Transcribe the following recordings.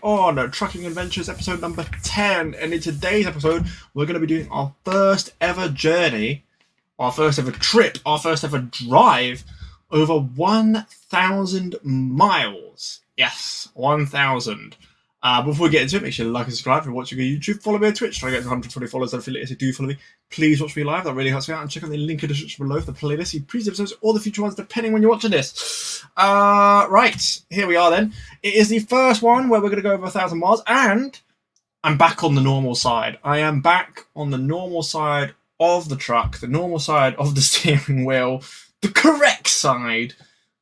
on Trucking Adventures episode number 10, and in today's episode we're going to be doing our first ever journey, our first ever trip, our first ever drive over 1,000 miles. Yes, 1,000. Before we get into it, make sure to like and subscribe if you're watching on YouTube. Follow me on Twitch, try to get to 120 followers. If you do follow me, please watch me live. That really helps me out. And check out the link in the description below for the playlist, see previous episodes, or the future ones, depending when you're watching this. Right, here we are then. It is the first one where we're going to go over 1,000 miles, and I'm back on the normal side. I am back on the normal side of the truck, the normal side of the steering wheel, the correct side.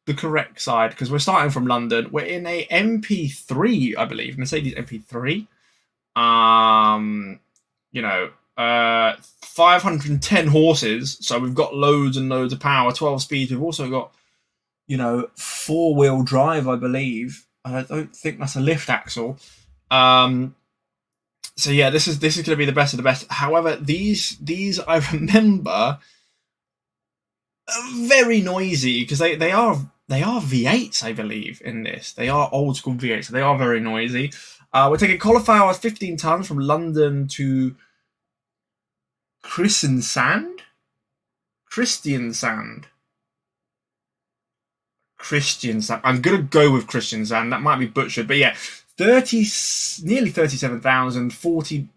Because we're starting from London. We're in a MP3, I believe, Mercedes MP3. 510 horses, so we've got loads and loads of power, 12 speeds. We've also got, four-wheel drive, I believe. I don't think that's a lift axle. So yeah, this is going to be the best of the best. However, these I remember are very noisy because they are V8s, I believe, in this. They are old school V8s, so they are very noisy. We're taking cauliflower 15 tons from London to Kristiansand. I'm gonna go with Kristiansand. That might be butchered, but yeah, nearly 37,000, 40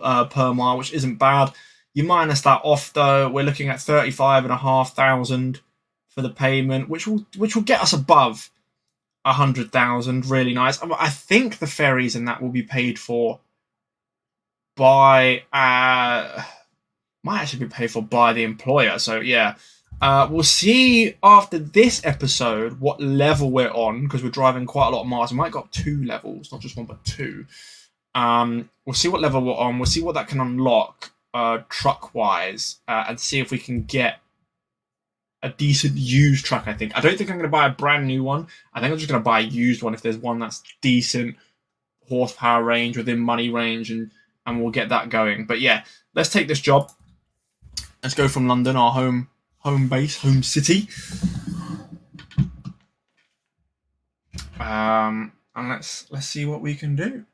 per mile, which isn't bad. You minus that off though, we're looking at 35,500 for the payment, which will get us above 100,000. Really nice. I think the ferries and that will be paid for by might actually be paid for by the employer. So yeah, we'll see after this episode what level we're on, because we're driving quite a lot of miles. We might go up 2 levels, not just 1 but 2. We'll see what level we're on. We'll see what that can unlock truck wise, and see if we can get a decent used truck. I don't think I'm going to buy a brand new one. I think I'm just going to buy a used one if there's one that's decent horsepower range, within money range, and we'll get that going. But yeah, let's take this job. Let's go from London, our home base, home city. And let's see what we can do.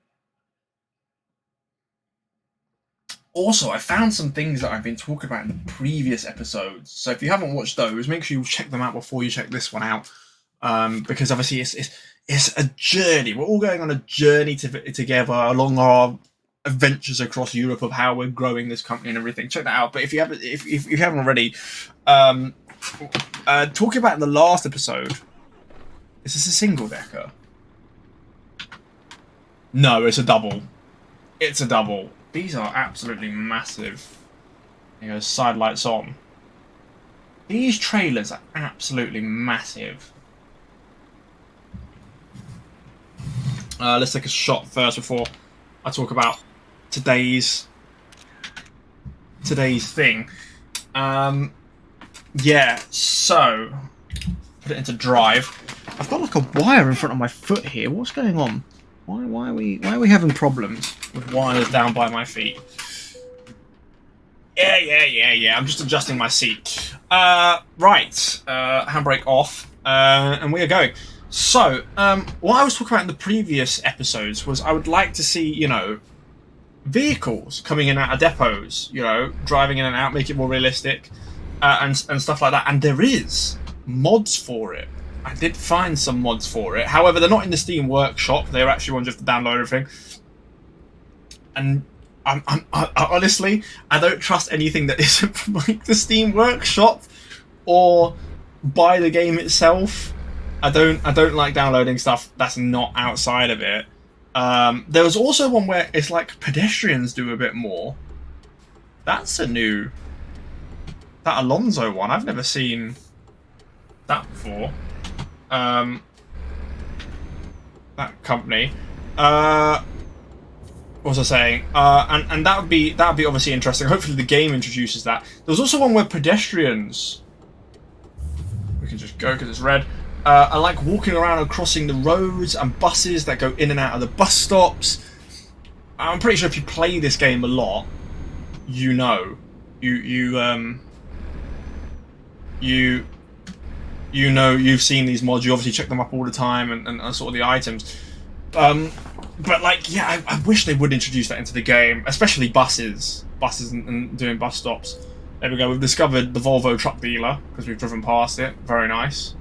Also, I found some things that I've been talking about in the previous episodes. So if you haven't watched those, make sure you check them out before you check this one out. Because obviously it's a journey. We're all going on a journey together along our adventures across Europe of how we're growing this company and everything. Check that out. But if you haven't already, talking about in the last episode, is this a single decker? No, it's a double. It's a double. These are absolutely massive. Side lights on. These trailers are absolutely massive. Let's take a shot first before I talk about today's thing. Yeah, so put it into drive. I've got like a wire in front of my foot here. What's going on? Why are we having problems with wires down by my feet? Yeah. I'm just adjusting my seat. Right. Handbrake off. And we are going. So, what I was talking about in the previous episodes was I would like to see, vehicles coming in and out of depots, driving in and out, make it more realistic, and stuff like that. And there is mods for it. I did find some mods for it. However, they're not in the Steam Workshop. They're actually ones you have to download everything. And I honestly, I don't trust anything that isn't from like the Steam Workshop or by the game itself. I don't like downloading stuff that's not outside of it. There was also one where it's like pedestrians do a bit more. That's a new... That Alonso one, I've never seen that before. That company. What was I saying? And that would be obviously interesting. Hopefully the game introduces that. There was also one where pedestrians... We can just go because it's red. I like walking around and crossing the roads, and buses that go in and out of the bus stops. I'm pretty sure if you play this game a lot, you've seen these mods. You obviously check them up all the time and sort of the items. But like, yeah, I wish they would introduce that into the game, especially buses, and doing bus stops. There we go. We've discovered the Volvo truck dealer because we've driven past it. Very nice.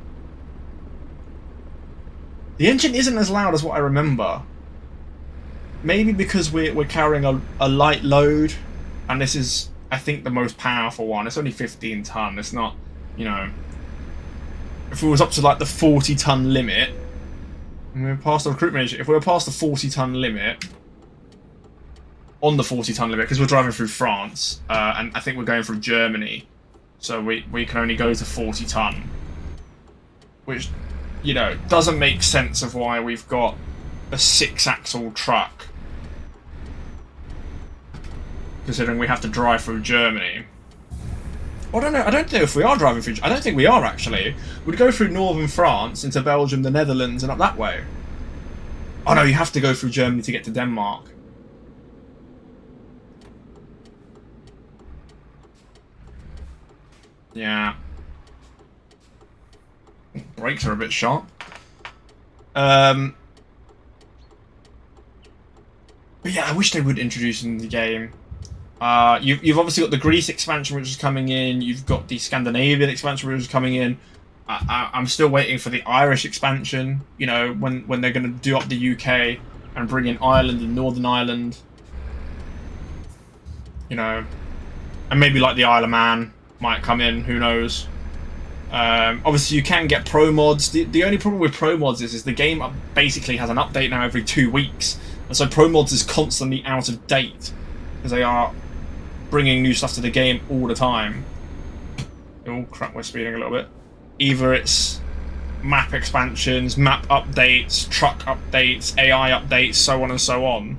The engine isn't as loud as what I remember. Maybe because we're carrying a light load, and this is, I think, the most powerful one. It's only 15 ton. It's not, you know, if it was up to like the 40 ton limit. And we were past the recruitment issue. If we were past the 40 ton limit, on the 40 ton limit, because we're driving through France, and I think we're going through Germany, so we can only go to 40 ton, which, you know, doesn't make sense of why we've got a 6-axle truck, considering we have to drive through Germany. Well, I don't know. I don't know if we are driving through. I don't think we are, actually. We'd go through northern France into Belgium, the Netherlands, and up that way. Oh no, you have to go through Germany to get to Denmark. Yeah. Brakes are a bit sharp. But yeah, I wish they would introduce in the game. You've obviously got the Greece expansion, which is coming in. You've got the Scandinavian expansion, which is coming in. I'm still waiting for the Irish expansion. You know, when they're going to do up the UK and bring in Ireland and Northern Ireland. You know, and maybe like the Isle of Man might come in. Who knows? Obviously, you can get pro mods. The only problem with pro mods is the game basically has an update now every 2 weeks, and so pro mods is constantly out of date because they are bringing new stuff to the game all the time. Oh crap, we're speeding a little bit. Either it's map expansions, map updates, truck updates, AI updates, so on and so on.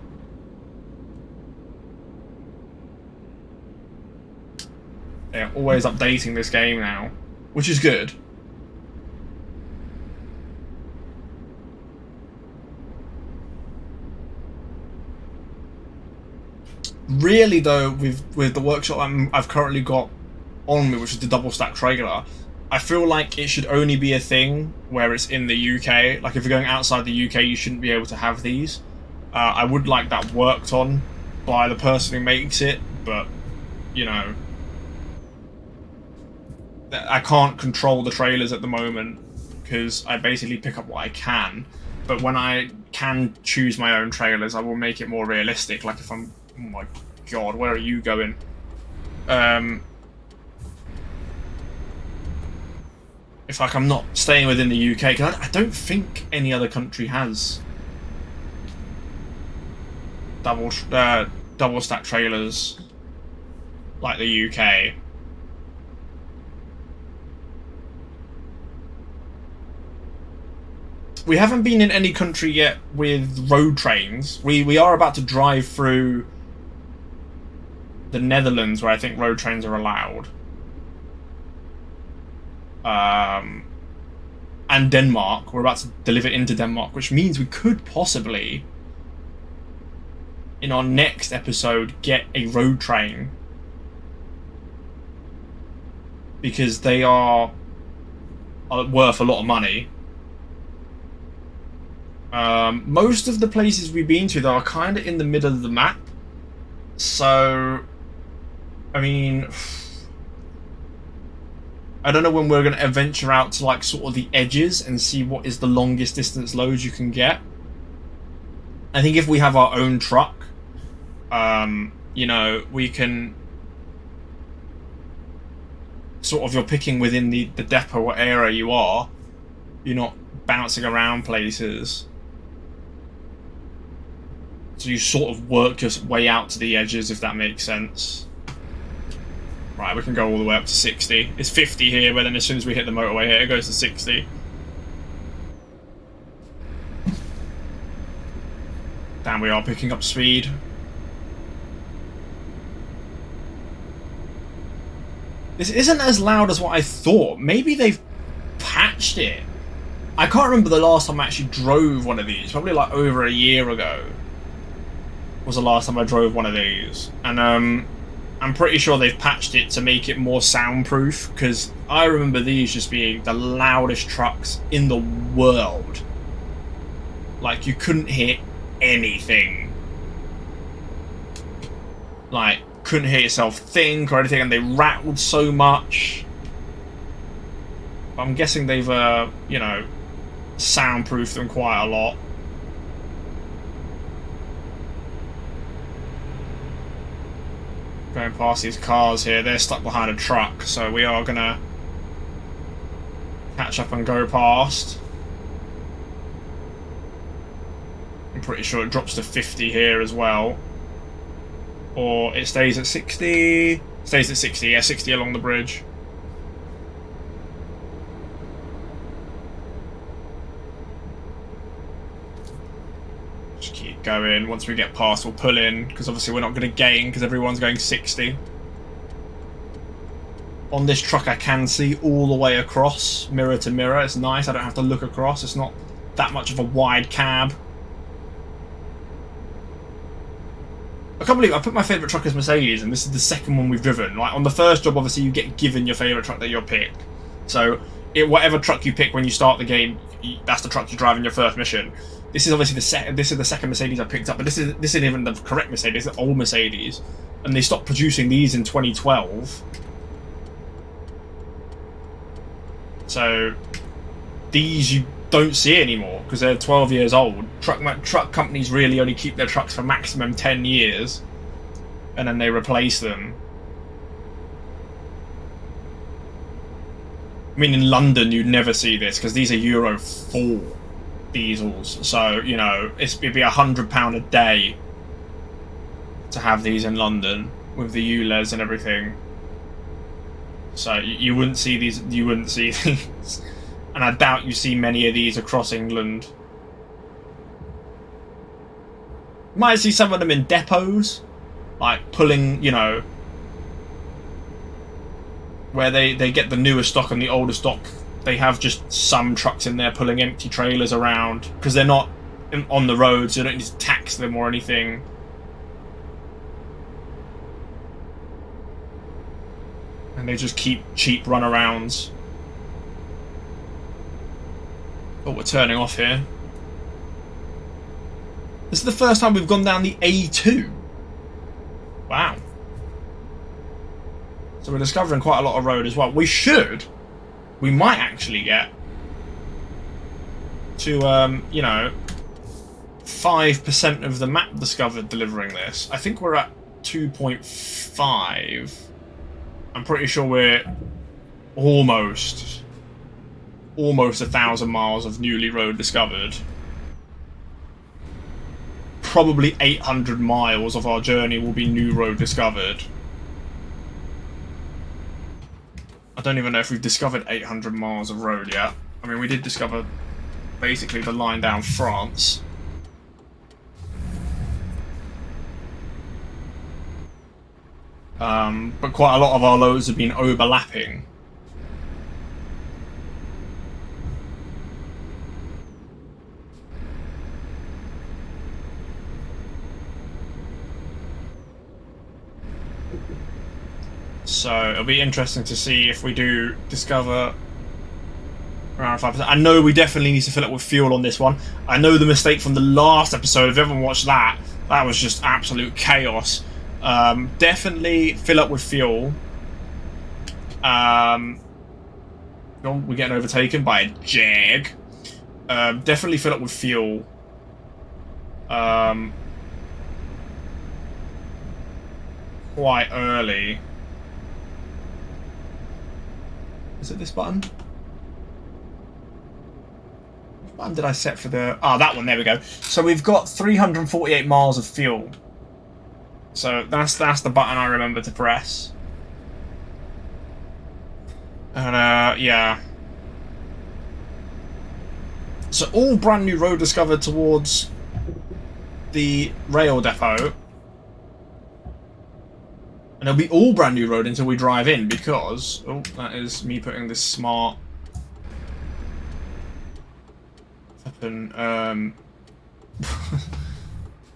They're always updating this game now, which is good. Really, though, with the workshop I've currently got on me, which is the double stack trailer, I feel like it should only be a thing where it's in the UK. Like, if you're going outside the UK, you shouldn't be able to have these. I would like that worked on by the person who makes it, but, you know, I can't control the trailers at the moment because I basically pick up what I can. But when I can choose my own trailers, I will make it more realistic. Like if I'm... Oh my god, where are you going? If like I'm not staying within the UK, because I don't think any other country has double stack trailers like the UK. We haven't been in any country yet with road trains. We are about to drive through the Netherlands, where I think road trains are allowed. And Denmark. We're about to deliver into Denmark, which means we could possibly, in our next episode, get a road train. Because they are worth a lot of money. Most of the places we've been to, though, are kind of in the middle of the map. So, I mean, I don't know when we're going to venture out to, like, sort of the edges and see what is the longest distance load you can get. I think if we have our own truck, you know, we can sort of, you're picking within the depot what area you are. You're not bouncing around places. So you sort of work your way out to the edges, if that makes sense. Right, we can go all the way up to 60. It's 50 here, but then as soon as we hit the motorway here, it goes to 60. Damn, we are picking up speed. This isn't as loud as what I thought. Maybe they've patched it. I can't remember the last time I actually drove one of these. Probably like over a year ago was the last time I drove one of these. And I'm pretty sure they've patched it to make it more soundproof, because I remember these just being the loudest trucks in the world. Like, you couldn't hear anything. Like, couldn't hear yourself think or anything, and they rattled so much. I'm guessing they've, you know, soundproofed them quite a lot. Going past these cars here, they're stuck behind a truck, so we are gonna catch up and go past. I'm pretty sure it drops to 50 here as well. Or it stays at 60. Stays at 60, yeah, 60 along the bridge. Just keep going. Once we get past, we'll pull in, because obviously we're not going to gain because everyone's going 60. On this truck I can see all the way across, mirror to mirror. It's nice, I don't have to look across. It's not that much of a wide cab. I can't believe I put my favourite truck as Mercedes, and this is the second one we've driven. Like, on the first job, obviously, you get given your favourite truck that you'll pick. So, whatever truck you pick when you start the game, that's the truck you drive in your first mission. This is obviously the second Mercedes I picked up, but this isn't even the correct Mercedes, it's the old Mercedes. And they stopped producing these in 2012. So, these you don't see anymore because they're 12 years old. Truck companies really only keep their trucks for maximum 10 years and then they replace them. I mean, in London you'd never see this because these are Euro 4 diesels, so you know it'd be £100 a day to have these in London with the ULEZ and everything. So you wouldn't see these. You wouldn't see these. And I doubt you see many of these across England. You might see some of them in depots, like pulling, you know, where they get the newer stock and the older stock. They have just some trucks in there pulling empty trailers around because they're not on the road, so you don't need to tax them or anything. And they just keep cheap runarounds. Oh, we're turning off here. This is the first time we've gone down the A2. Wow. So we're discovering quite a lot of road as well. We might actually get to, you know, 5% of the map discovered delivering this. I think we're at 2.5. I'm pretty sure we're almost 1,000 miles of newly road discovered. Probably 800 miles of our journey will be new road discovered. I don't even know if we've discovered 800 miles of road yet. I mean, we did discover basically the line down France. But quite a lot of our loads have been overlapping. So it'll be interesting to see if we do discover around 5%. I know we definitely need to fill up with fuel on this one. I know the mistake from the last episode. If you haven't watched that, that was just absolute chaos. Definitely fill up with fuel. We're getting overtaken by a Jag. Definitely fill up with fuel. Quite early. Is it this button? Which button did I set for the... Ah, that one, there we go. So we've got 348 miles of fuel. So that's the button I remember to press. And, yeah. So all brand new road discovered towards the rail depot. And it'll be all brand new road until we drive in because... Oh, that is me putting this smart... Weapon,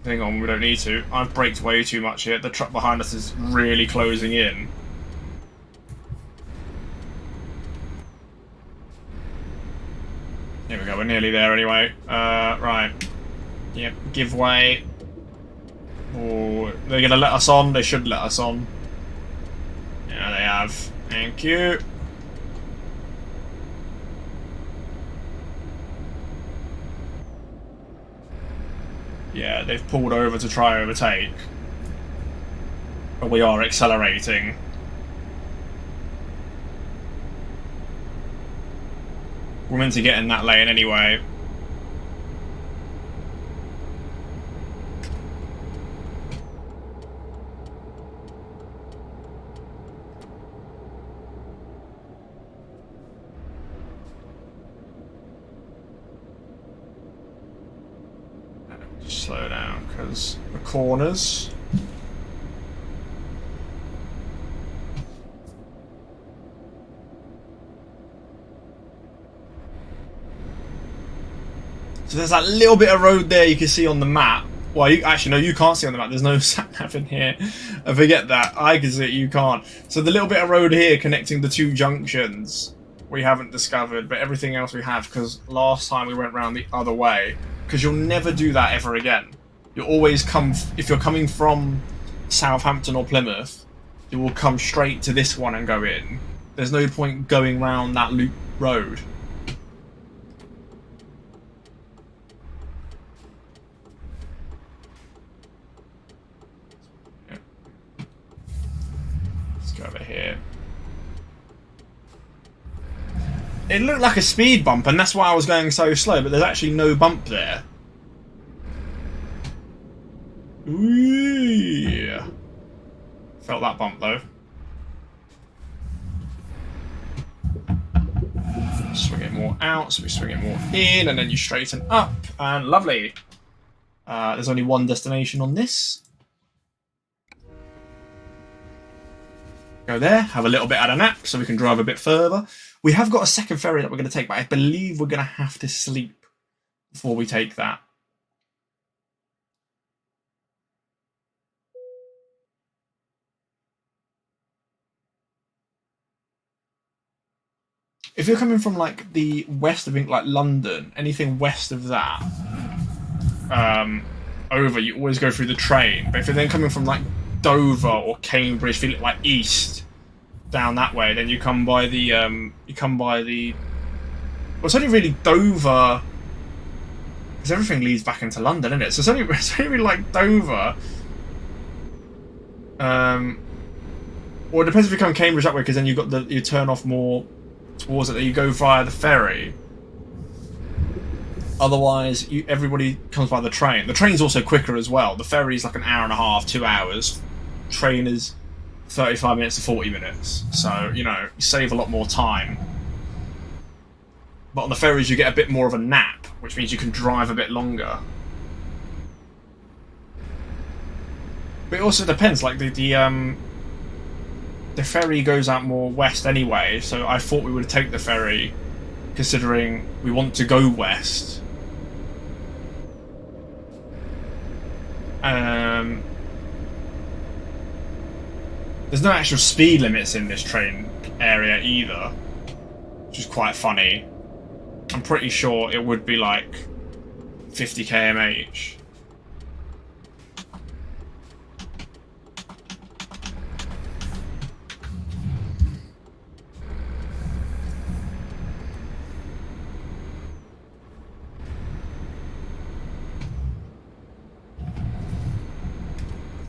hang on, we don't need to. I've braked way too much here. The truck behind us is really closing in. Here we go, we're nearly there anyway. Right. Yep, give way. Oh, they're gonna let us on. They should let us on. Yeah, they have. Thank you. Yeah, they've pulled over to try overtake. But we are accelerating. We're meant to get in that lane anyway. Just slow down, because the corners. So there's that little bit of road there you can see on the map. Well, actually, no, you can't see on the map. There's no sat-nav in here. I forget that. I can see it, you can't. So the little bit of road here connecting the two junctions we haven't discovered, but everything else we have, because last time we went round the other way. Because you'll never do that ever again. You'll always come... If you're coming from Southampton or Plymouth, you will come straight to this one and go in. There's no point going round that loop road. Over here. It looked like a speed bump, and that's why I was going so slow, but there's actually no bump there. Ooh. Felt that bump though. Swing it more out, so we swing it more in, and then you straighten up, and lovely. There's only one destination on this. Go there, have a little bit of a nap so we can drive a bit further. We have got a second ferry that we're going to take, but I believe we're going to have to sleep before we take that. If you're coming from like the west of like London, anything west of that, over, you always go through the train. But if you're then coming from like Dover or Cambridge, feel it like east down that way, then you come by the well, it's only really Dover, because everything leads back into London, isn't it? So it's only really like Dover. Well, it depends if you come Cambridge that way, because then you got you turn off more towards it, that you go via the ferry. Otherwise, everybody comes by the train. The train's also quicker as well. The ferry's like an hour and a half, 2 hours. Train is 35 minutes to 40 minutes. So, you know, you save a lot more time. But on the ferries, you get a bit more of a nap, which means you can drive a bit longer. But it also depends. Like the ferry goes out more west anyway, so I thought we would take the ferry, considering we want to go west. There's no actual speed limits in this train area either, which is quite funny. I'm pretty sure it would be like 50 km/h.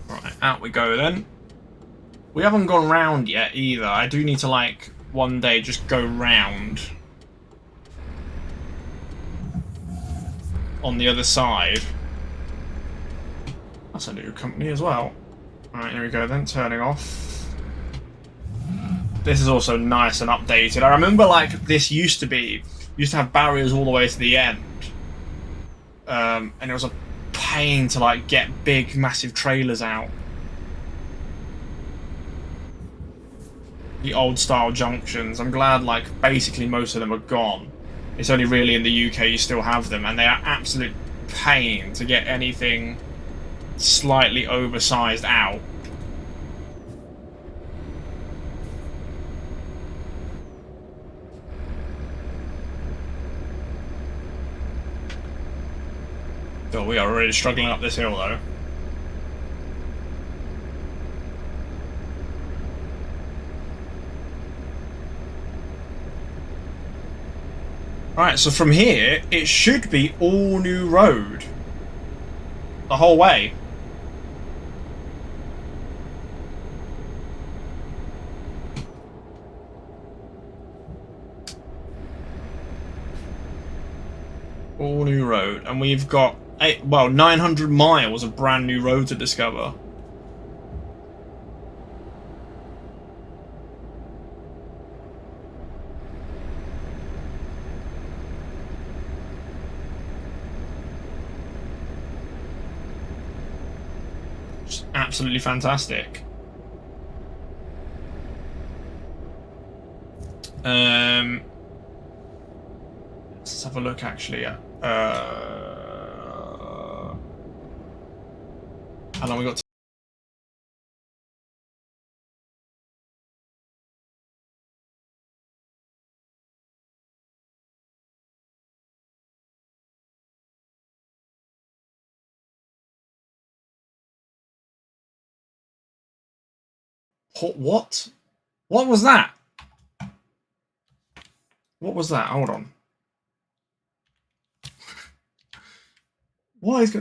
Right, out we go then. We haven't gone round yet either. I do need to, like, one day just go round on the other side. That's a new company as well. Alright, here we go then, turning off. This is also nice and updated. I remember, like, this used to have barriers all the way to the end. And it was a pain to, like, get big, massive trailers out. The old style junctions. I'm glad, like, basically most of them are gone. It's only really in the UK you still have them, and they are absolute pain to get anything slightly oversized out. Oh, we are already struggling up this hill, though. Right, so from here, it should be all new road. The whole way. All new road. And we've got 900 miles of brand new road to discover. Just absolutely fantastic. Let's have a look actually. How long we got? What? What was that? What was that? Hold on. Why is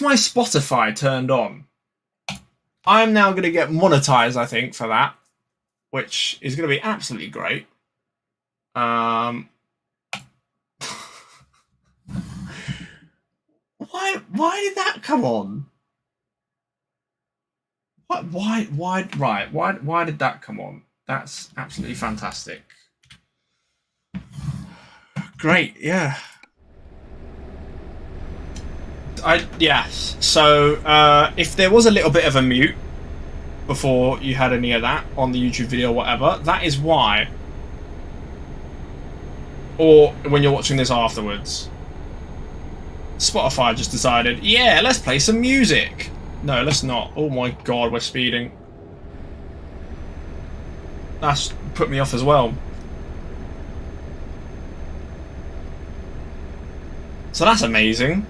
my Spotify turned on? I'm now going to get monetized, I think, for that, which is going to be absolutely great. Why did that come on? Why did that come on? That's absolutely fantastic. Great, yeah. Yes. So if there was a little bit of a mute before you had any of that on the YouTube video or whatever, that is why. Or when you're watching this afterwards. Spotify just decided, yeah, let's play some music. No, let's not. Oh my god, we're speeding. That's put me off as well. So that's amazing.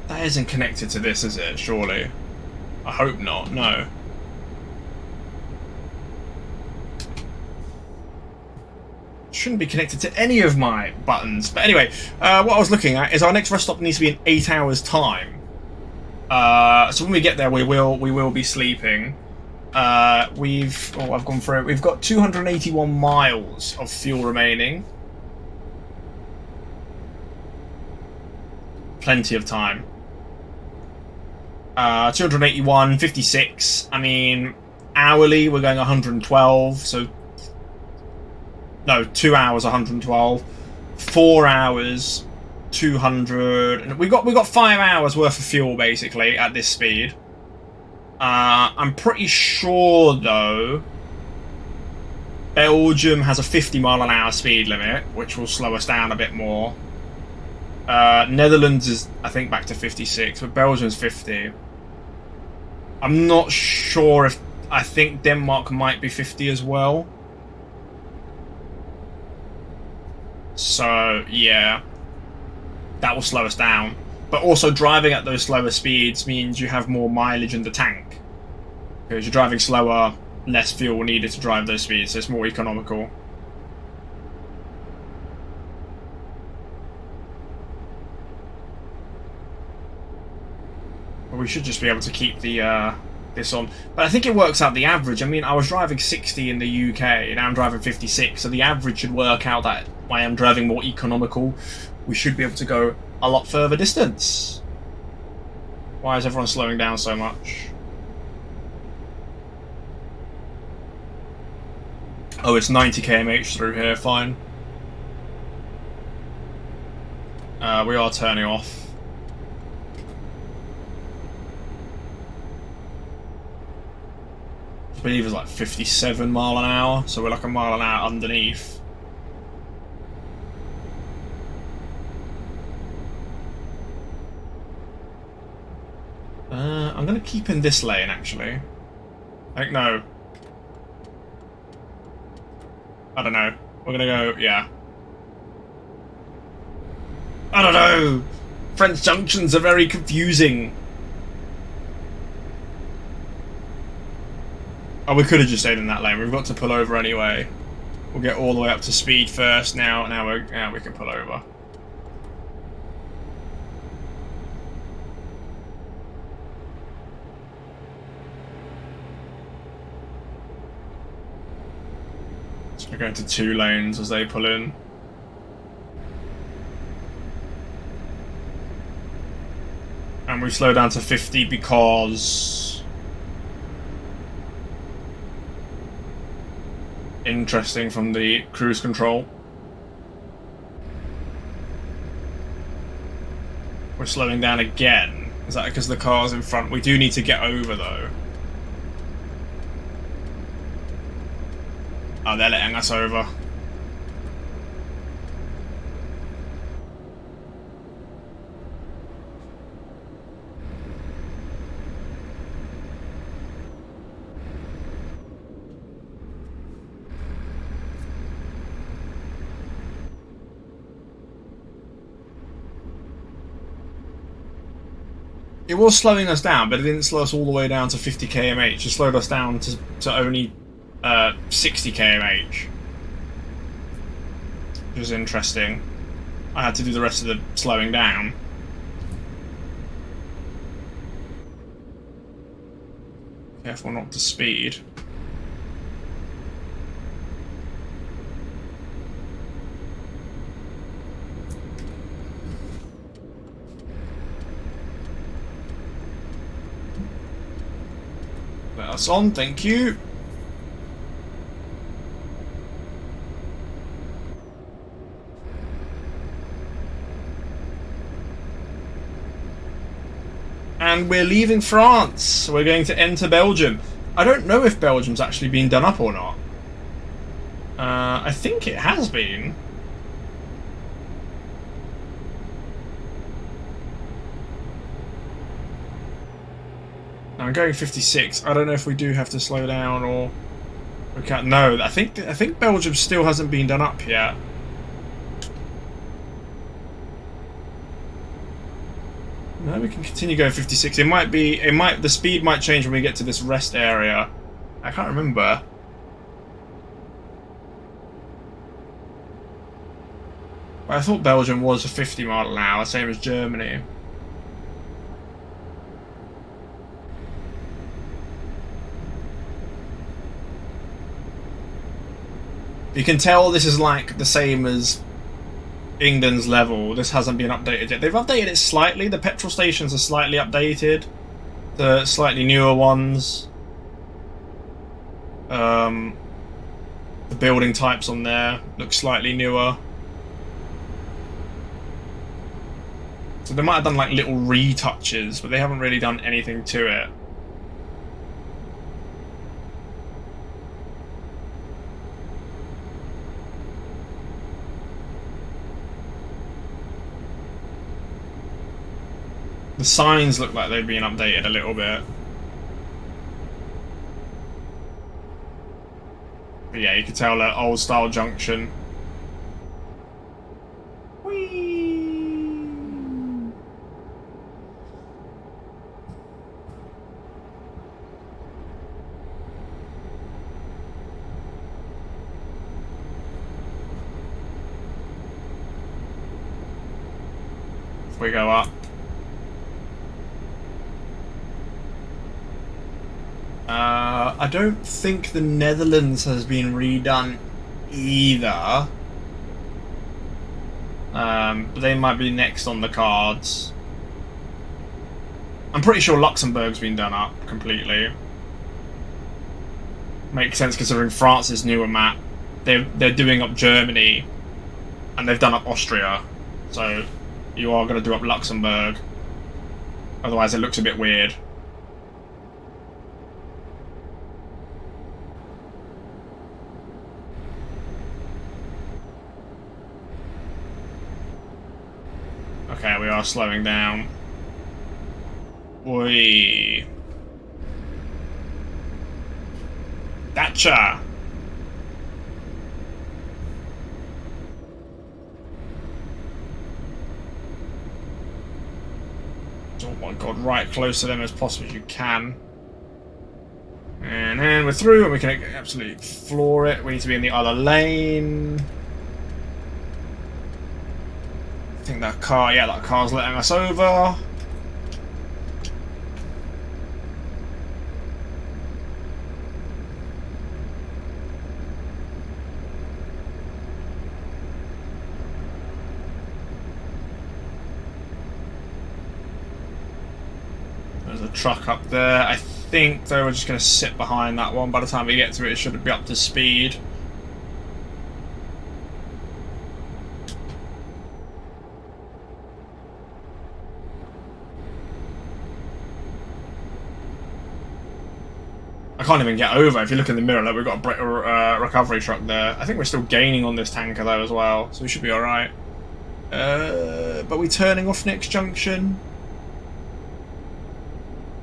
That isn't connected to this, is it? Surely. I hope not, no. Shouldn't be connected to any of my buttons. But anyway, what I was looking at is our next rest stop needs to be in 8 hours' time. So when we get there, we will be sleeping. I've gone through it. We've got 281 miles of fuel remaining. Plenty of time. 281, 56. I mean, hourly we're going 112. So no, 2 hours 112. 4 hours 200. And we got 5 hours worth of fuel basically at this speed. I'm pretty sure though Belgium has a 50-mile-an-hour speed limit, which will slow us down a bit more. Netherlands is, I think, back to 56, but Belgium's 50. I'm not sure if... I think Denmark might be 50 as well. So, yeah. That will slow us down. But also, driving at those slower speeds means you have more mileage in the tank. Because you're driving slower, less fuel needed to drive those speeds, so it's more economical. But we should just be able to keep the this on. But I think it works out the average. I mean, I was driving 60 in the UK, now I'm driving 56, so the average should work out that I am driving more economical. We should be able to go a lot further distance. Why is everyone slowing down so much? Oh, it's 90 km/h through here, fine. We are turning off. I believe it's like 57 mile an hour, so we're like a mile an hour underneath. I'm gonna keep in this lane actually. I think no. I don't know. We're gonna go, yeah. I don't know. French junctions are very confusing. Oh, we could have just stayed in that lane. We've got to pull over anyway. We'll get all the way up to speed first. Now we can pull over. So we're going to 2 lanes as they pull in. And we slow down to 50 because... interesting from the cruise control. We're slowing down again. Is that because the car's in front? We do need to get over though. Oh, they're letting us over. It was slowing us down, but it didn't slow us all the way down to 50 km/h. It slowed us down to only 60 km/h. Which was interesting. I had to do the rest of the slowing down. Careful not to speed. Let us on, thank you. And we're leaving France. We're going to enter Belgium. I don't know if Belgium's actually been done up or not. I think it has been. I'm going 56. I don't know if we do have to slow down or we can't. No, I think Belgium still hasn't been done up yet. No, we can continue going 56. The speed might change when we get to this rest area. I can't remember. I thought Belgium was a 50 mile an hour, same as Germany. You can tell this is like the same as England's level. This hasn't been updated yet. They've updated it slightly. The petrol stations are slightly updated. The slightly newer ones. The building types on there look slightly newer. So they might have done like little retouches, but they haven't really done anything to it. The signs look like they've been updated a little bit. But yeah, you can tell that old style junction. Whee! If we go up. I don't think the Netherlands has been redone either. But they might be next on the cards. I'm pretty sure Luxembourg's been done up completely. Makes sense considering France's newer map. They're doing up Germany, and they've done up Austria. So you are going to do up Luxembourg. Otherwise, it looks a bit weird. Okay, we are slowing down. Oi. Gotcha. Oh my god, right close to them as possible as you can. And then we're through and we can absolutely floor it. We need to be in the other lane. I think that car, yeah, that car's letting us over. There's a truck up there. I think though we're just going to sit behind that one. By the time we get to it, it should be up to speed. I can't even get over. If you look in the mirror, like we've got a recovery truck there. I think we're still gaining on this tanker though as well, so we should be all right. But we're turning off next junction.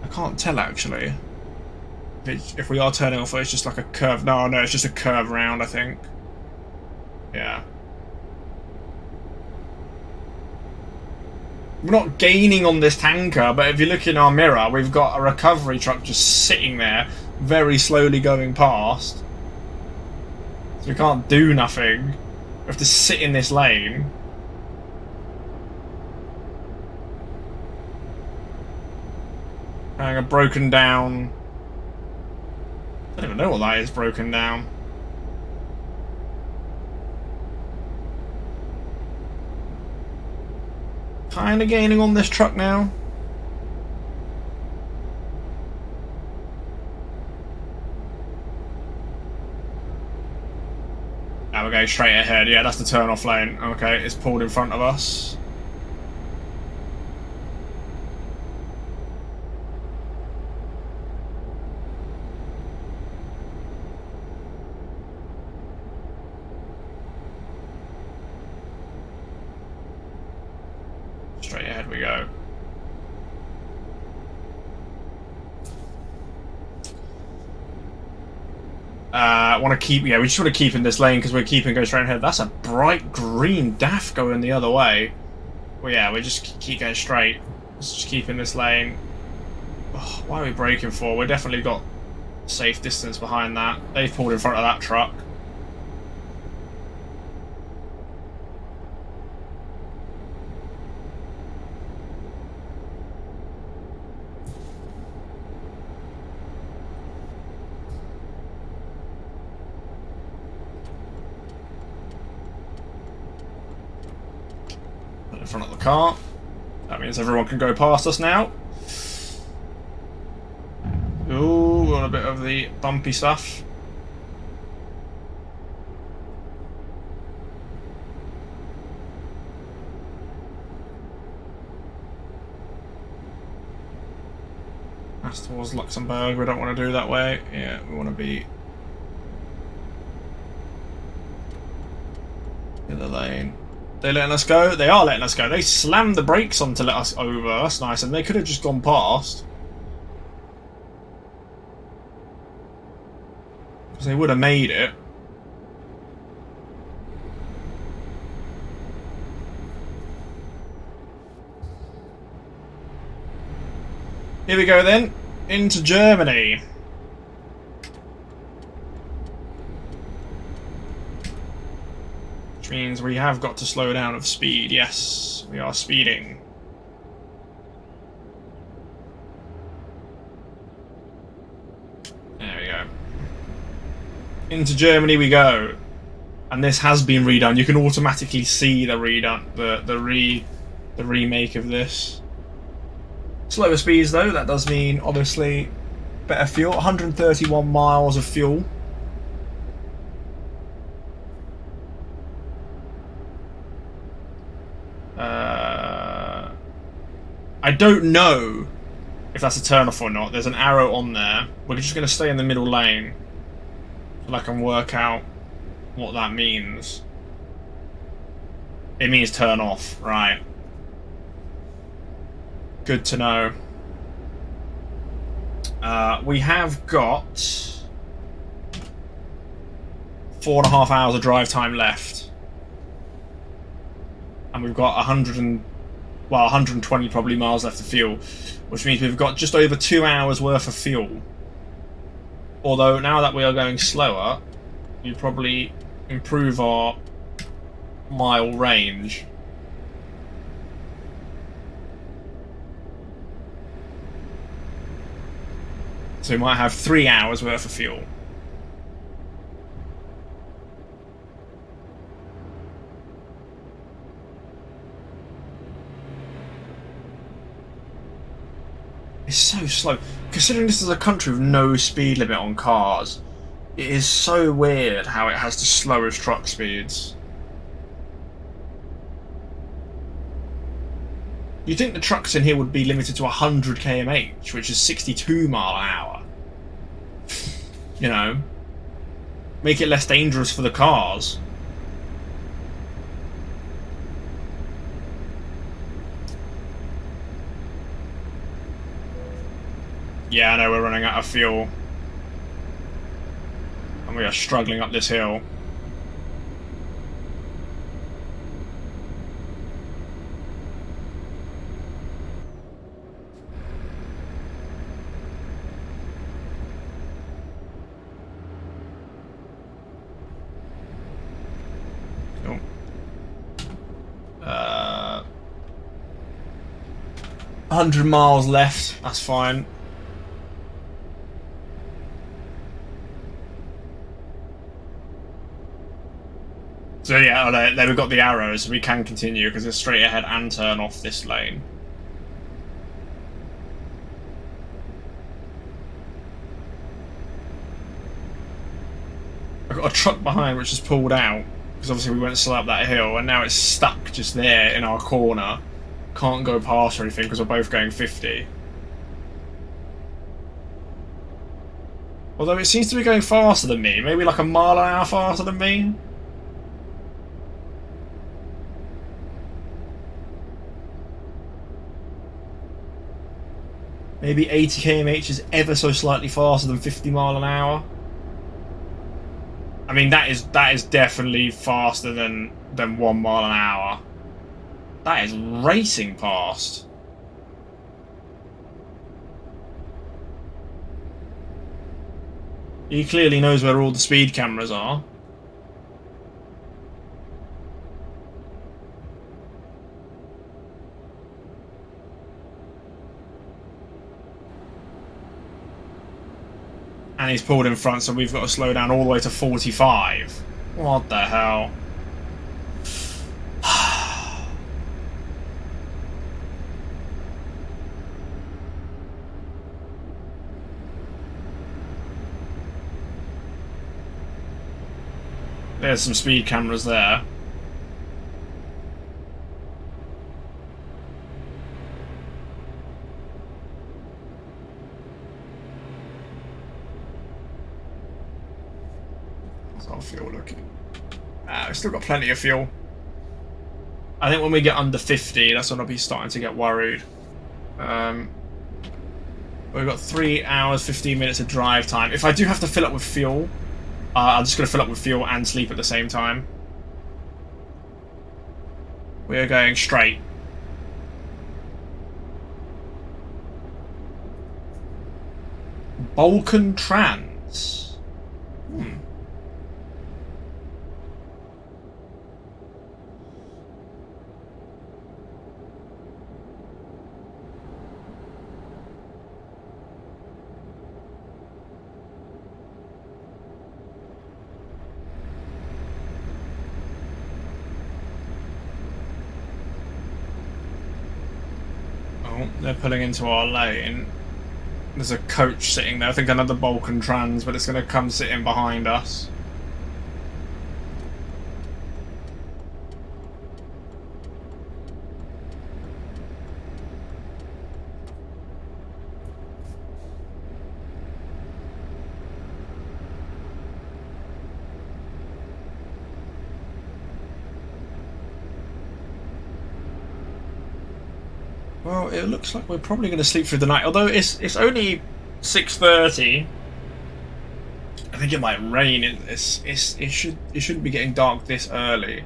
I can't tell actually. If we are turning off, it's just like a curve. No, it's just a curve round, I think. Yeah. We're not gaining on this tanker, but if you look in our mirror, we've got a recovery truck just sitting there, very slowly going past. So we can't do nothing. We have to sit in this lane. Having a broken down... I don't even know what that is, broken down. Kinda gaining on this truck now. Now we're going straight ahead. Yeah, that's the turn off lane. Okay, it's pulled in front of us. Straight ahead we go. Want to keep, yeah, we just want to keep in this lane because we're keeping going straight ahead. That's a bright green DAF going the other way. Well, yeah, we just keep going straight. Let's just keep in this lane. Oh, why are we braking for? We've definitely got safe distance behind that. They've pulled in front of that truck. In front of the car. That means everyone can go past us now. Ooh, got a bit of the bumpy stuff. That's towards Luxembourg. We don't want to do that way. Yeah, we want to be in the lane. They letting us go? They are letting us go. They slammed the brakes on to let us over. That's nice. And they could have just gone past. Because they would have made it. Here we go then. Into Germany. Which means we have got to slow down of speed. Yes, we are speeding. There we go. Into Germany we go. And this has been redone. You can automatically see the redone, the remake of this. Slower speeds though, that does mean obviously better fuel. 131 miles of fuel. I don't know if that's a turn-off or not. There's an arrow on there. We're just going to stay in the middle lane so I can work out what that means. It means turn off, right. Good to know. We have got 4.5 hours of drive time left. And we've got well, 120 probably miles left of fuel, which means we've got just over 2 hours worth of fuel. Although now that we are going slower, we probably improve our mile range. So we might have 3 hours worth of fuel. It's so slow. Considering this is a country with no speed limit on cars, it is so weird how it has the slowest truck speeds. You'd think the trucks in here would be limited to 100 km/h, which is 62 mile an hour. You know, make it less dangerous for the cars. Yeah, I know we're running out of fuel. And we are struggling up this hill. Oh. 100 miles left, that's fine. So yeah, there we've got the arrows, so we can continue because it's straight ahead and turn off this lane. I've got a truck behind which is pulled out because obviously we went slow up that hill, and now it's stuck just there in our corner. Can't go past or anything because we're both going 50. Although it seems to be going faster than me, maybe like a mile an hour faster than me. Maybe 80 km/h is ever so slightly faster than 50 mile an hour. I mean, that is definitely faster than 1 mile an hour. That is racing past. He clearly knows where all the speed cameras are. And he's pulled in front, so we've got to slow down all the way to 45. What the hell? There's some speed cameras there. How's our fuel looking? We've still got plenty of fuel. I think when we get under 50, that's when I'll be starting to get worried. We've got 3 hours, 15 minutes of drive time. If I do have to fill up with fuel, I'm just going to fill up with fuel and sleep at the same time. We are going straight. Balkan Trans. They're pulling into our lane. There's a coach sitting there. I think another Balkan Trans, but it's going to come sit in behind us. Well, it looks like we're probably going to sleep through the night. Although it's only 6:30. I think it might rain. It shouldn't be getting dark this early.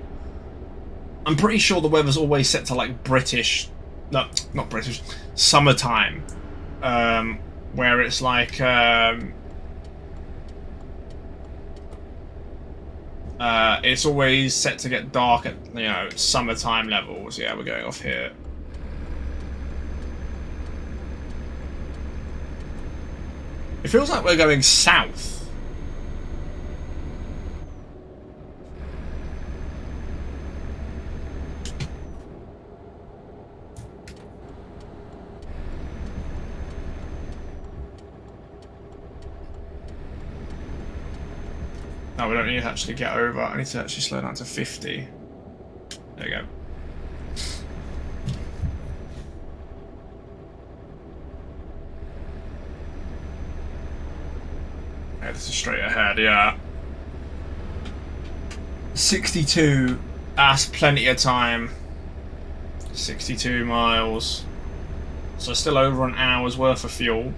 I'm pretty sure the weather's always set to like British No, not British. Summertime, where it's like it's always set to get dark at summertime levels. Yeah, we're going off here. It feels like we're going south. No, we don't need to actually get over. I need to actually slow down to 50. There we go. Yeah, this is straight ahead, yeah. 62. That's plenty of time. 62 miles. So still over an hour's worth of fuel.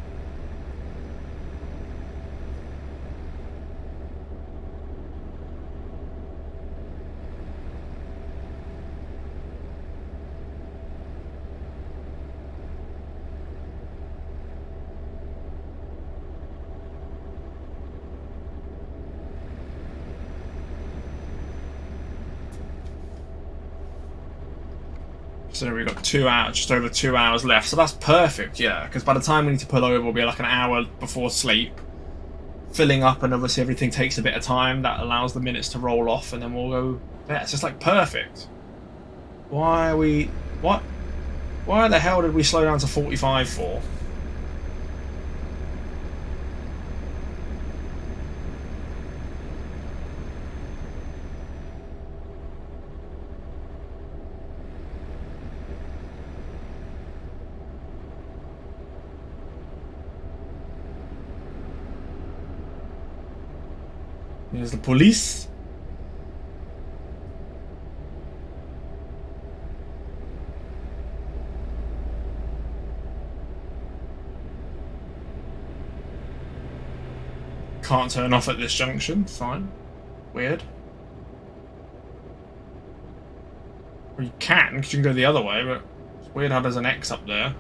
So we've got 2 hours, just over 2 hours left. So that's perfect, yeah. Because by the time we need to pull over, we'll be like an hour before sleep, filling up, and obviously everything takes a bit of time. That allows the minutes to roll off, and then we'll go. Yeah, it's just like perfect. Why are we? What? Why the hell did we slow down to 45 for? Here's the police. Can't turn off at this junction. Fine. Weird. Well, you can, because you can go the other way, but it's weird how there's an X up there.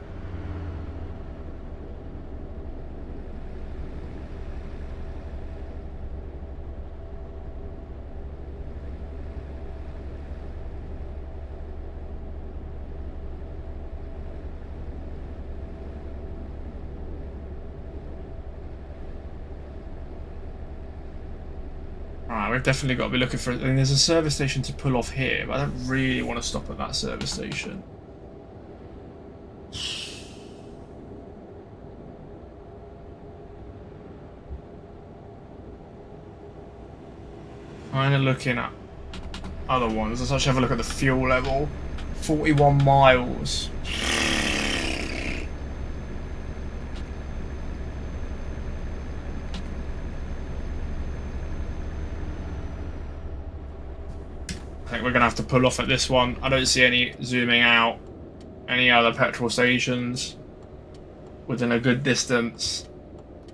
Alright, we've definitely got to be looking for... I mean, there's a service station to pull off here, but I don't really want to stop at that service station. Kind of looking at other ones. Let's actually have a look at the fuel level. 41 miles. I think we're going to have to pull off at this one. I don't see any zooming out. Any other petrol stations within a good distance.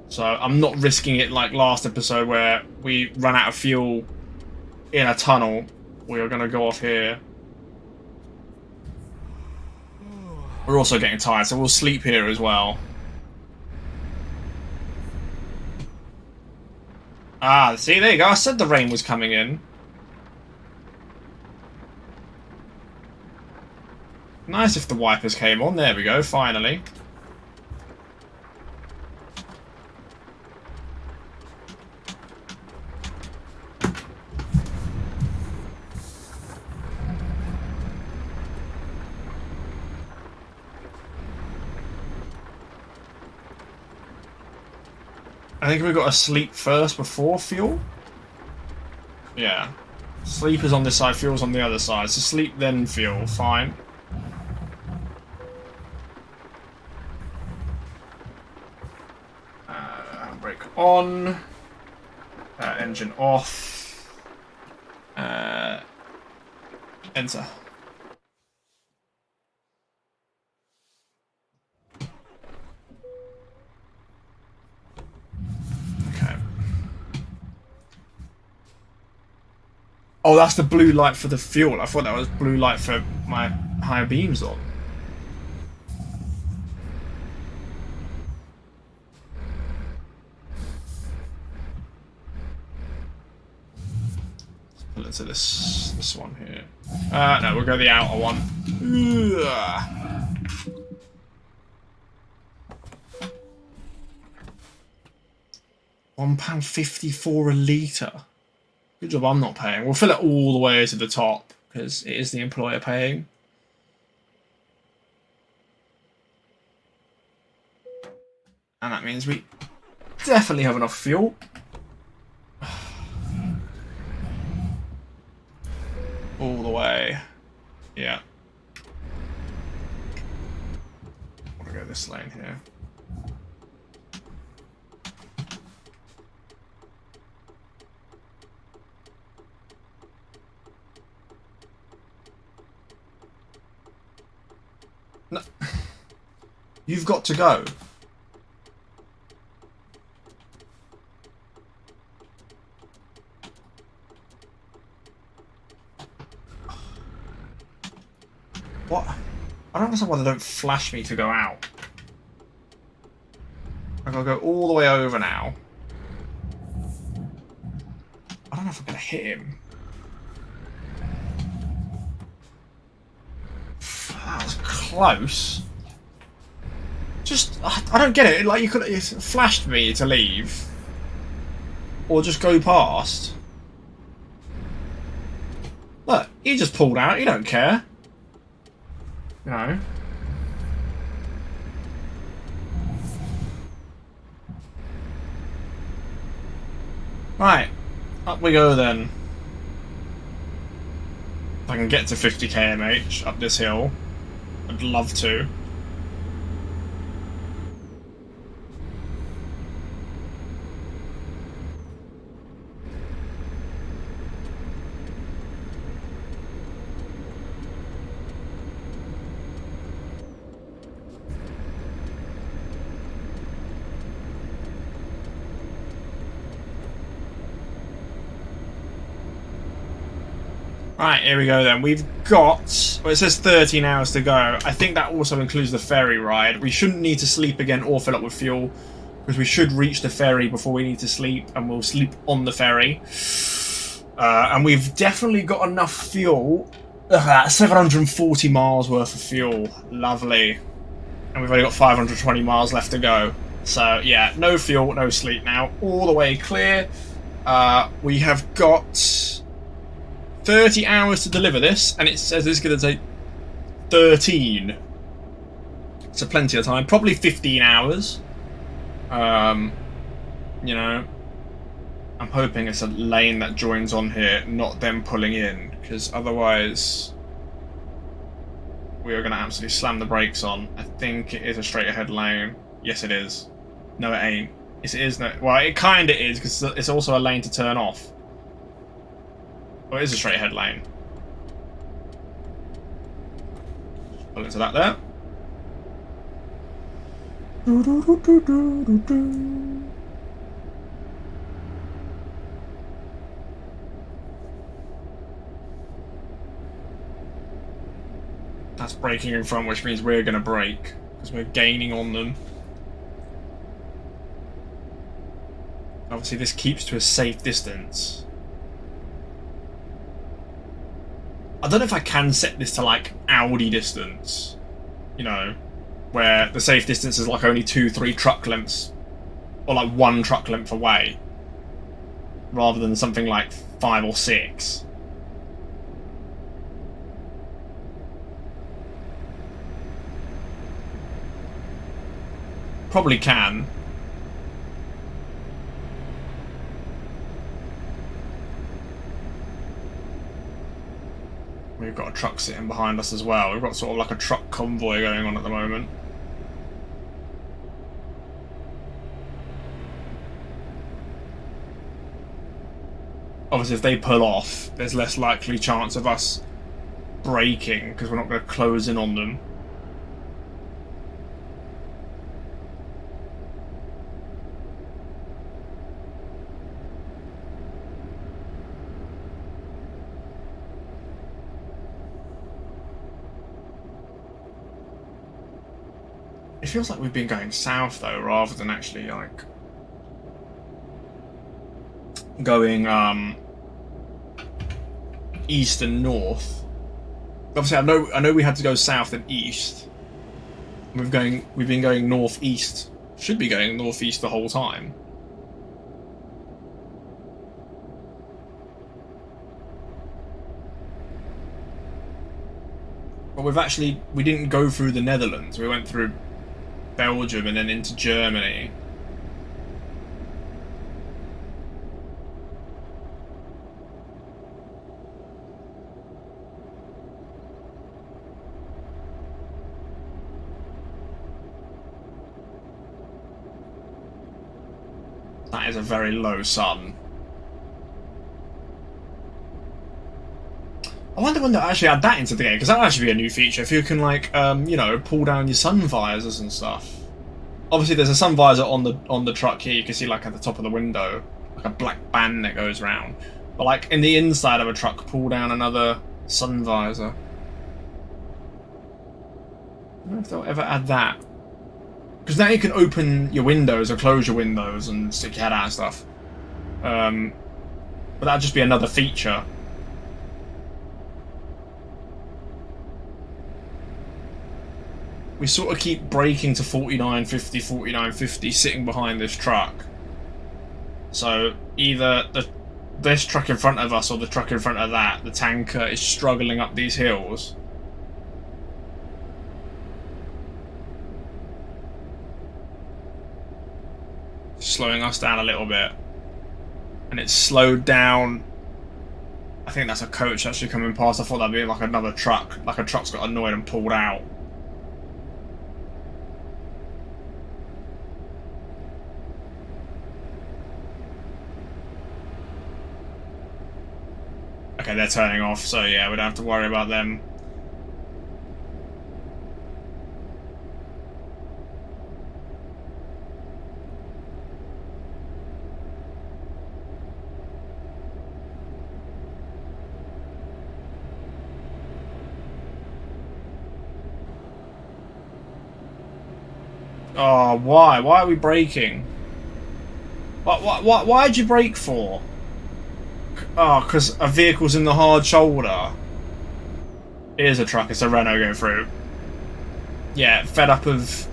So I'm not risking it like last episode where we ran out of fuel in a tunnel. We are going to go off here. We're also getting tired, so we'll sleep here as well. Ah, see, there you go. I said the rain was coming in. Nice if the wipers came on. There we go, finally. I think we've got to sleep first before fuel. Yeah. Sleep is on this side, fuel's on the other side. So sleep, then fuel. Fine. Brake on. Engine off. Enter. Oh, that's the blue light for the fuel. I thought that was blue light for my high beams on. similar to this one here. No, we'll go the outer one. £1.54 a litre. Good job I'm not paying. We'll fill it all the way to the top, because it is the employer paying. And that means we definitely have enough fuel. All the way. Yeah. I want to go this lane here. No. You've got to go. What? I don't understand why they don't flash me to go out. I gotta go all the way over now. I don't know if I'm gonna hit him. That was close. Just, I don't get it. Like, you could have flashed me to leave. Or just go past. Look, he just pulled out. He don't care. No. Right. Up we go then. If I can get to 50 kmh up this hill, I'd love to. Right, here we go then. We've got... Well, it says 13 hours to go. I think that also includes the ferry ride. We shouldn't need to sleep again or fill up with fuel, because we should reach the ferry before we need to sleep, and we'll sleep on the ferry. And we've definitely got enough fuel. 740 miles worth of fuel. Lovely. And we've only got 520 miles left to go. So, yeah, no fuel, no sleep now. All the way clear. We have got 30 hours to deliver this, and it says it's going to take 13. So plenty of time. Probably 15 hours. You know, I'm hoping it's a lane that joins on here, not them pulling in, because otherwise we are going to absolutely slam the brakes on. I think it is a straight ahead lane. Yes, it is. No, it ain't. Yes, it is. No, well, it kind of is, because it's also a lane to turn off. Oh, it is a straight ahead lane. Pull into that there. That's braking in front, which means we're going to brake, because we're gaining on them. Obviously, this keeps to a safe distance. I don't know if I can set this to, like, Audi distance. You know, where the safe distance is, like, only 2-3 truck lengths. Or, like, 1 truck length away. Rather than something like 5 or 6. Probably can. We've got a truck sitting behind us as well. We've got sort of like a truck convoy going on at the moment. Obviously, if they pull off, there's less likely chance of us braking, because we're not going to close in on them. It feels like we've been going south, though, rather than actually, like, going, east and north. Obviously, I know we had to go south and east. We've been going northeast. Should be going northeast the whole time. But we didn't go through the Netherlands. We went through Belgium and then into Germany. That is a very low sun. I wonder when they'll actually add that into the game, because that'll actually be a new feature, if you can, like, you know, pull down your sun visors and stuff. Obviously, there's a sun visor on the truck here, you can see, like, at the top of the window, like a black band that goes round. But, like, in the inside of a truck, pull down another sun visor. I don't know if they'll ever add that. Because now you can open your windows or close your windows and stick your head out and stuff. But that'd just be another feature. We sort of keep braking to 49, 50, 49, 50 sitting behind this truck. So either this truck in front of us or the truck in front of that, the tanker is struggling up these hills. Slowing us down a little bit. And it's slowed down. I think that's a coach actually coming past. I thought that'd be like another truck. Like a truck's got annoyed and pulled out. Okay, they're turning off, so yeah, we don't have to worry about them. Oh, why? Why are we braking? Why'd you brake for? Oh, because a vehicle's in the hard shoulder. It is a truck, it's a Renault going through. Yeah, fed up of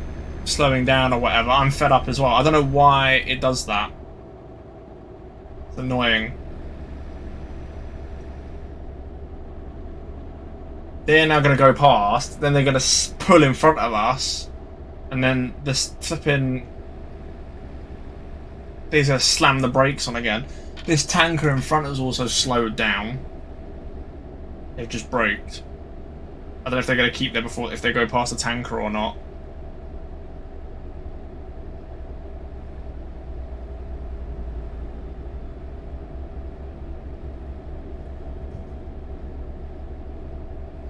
slowing down or whatever. I'm fed up as well. I don't know why it does that. It's annoying. They're now going to go past, then they're going to pull in front of us, and then this flipping... They're going to slam the brakes on again. This tanker in front has also slowed down. They've just braked. I don't know if they're going to keep there before, if they go past the tanker or not.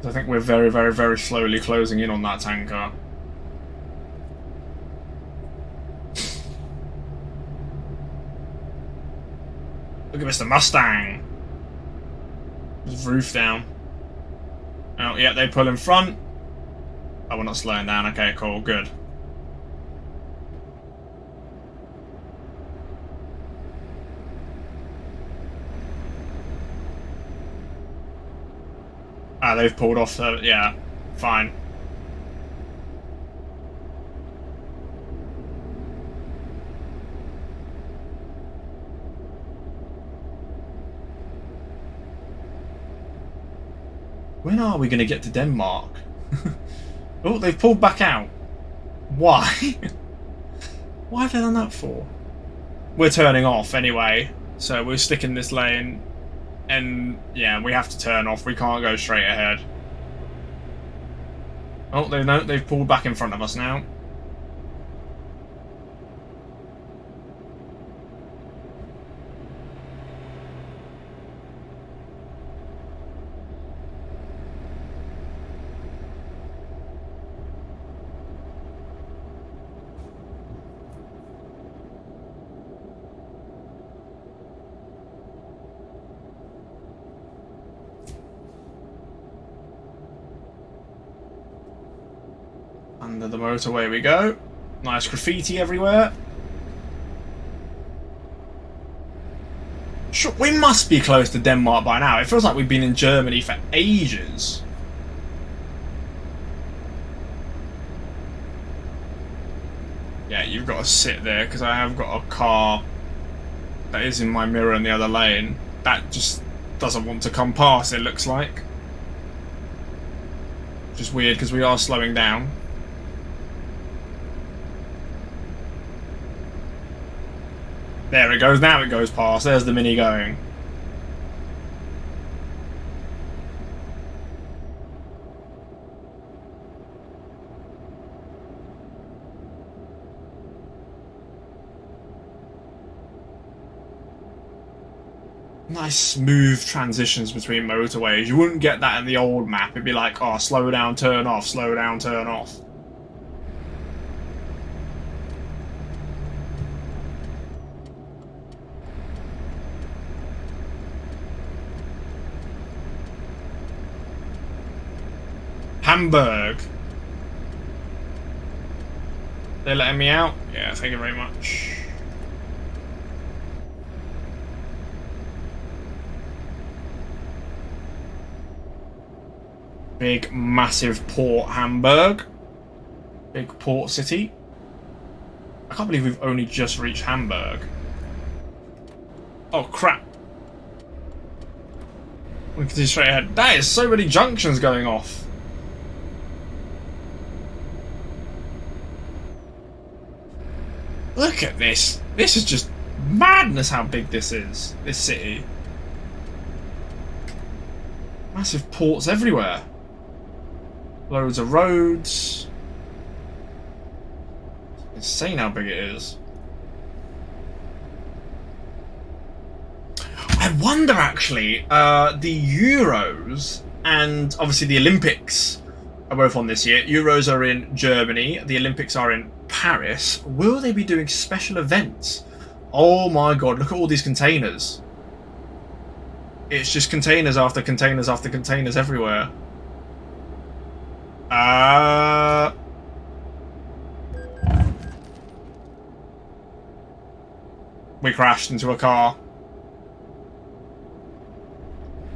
I think we're very, very, very slowly closing in on that tanker. Look at Mr. Mustang. His roof down. Oh, yeah, they pull in front. Oh, we're not slowing down. Okay, cool, good. Ah, they've pulled off. Yeah, fine. When are we going to get to Denmark? Oh, they've pulled back out. Why? Why have they done that for? We're turning off anyway, so we're sticking this lane. And yeah, we have to turn off. We can't go straight ahead. Oh, they've pulled back in front of us now. Under the motorway we go. Nice graffiti everywhere. Sure, we must be close to Denmark by now. It feels like we've been in Germany for ages. Yeah, you've got to sit there because I have got a car that is in my mirror in the other lane. That just doesn't want to come past, it looks like. Which is weird because we are slowing down. There it goes, now it goes past. There's the Mini going. Nice smooth transitions between motorways. You wouldn't get that in the old map. It'd be like, oh, slow down, turn off, slow down, turn off. Hamburg. They're letting me out? Yeah, thank you very much. Big, massive port, Hamburg. Big port city. I can't believe we've only just reached Hamburg. Oh, crap. We can see straight ahead. That is so many junctions going off. Look at this. This is just madness how big this is. This city. Massive ports everywhere. Loads of roads. Insane how big it is. I wonder actually, the Euros and obviously the Olympics are both on this year. Euros are in Germany, the Olympics are in Paris. Will they be doing special events? Oh my god, look at all these containers. It's just containers after containers after containers everywhere. We crashed into a car.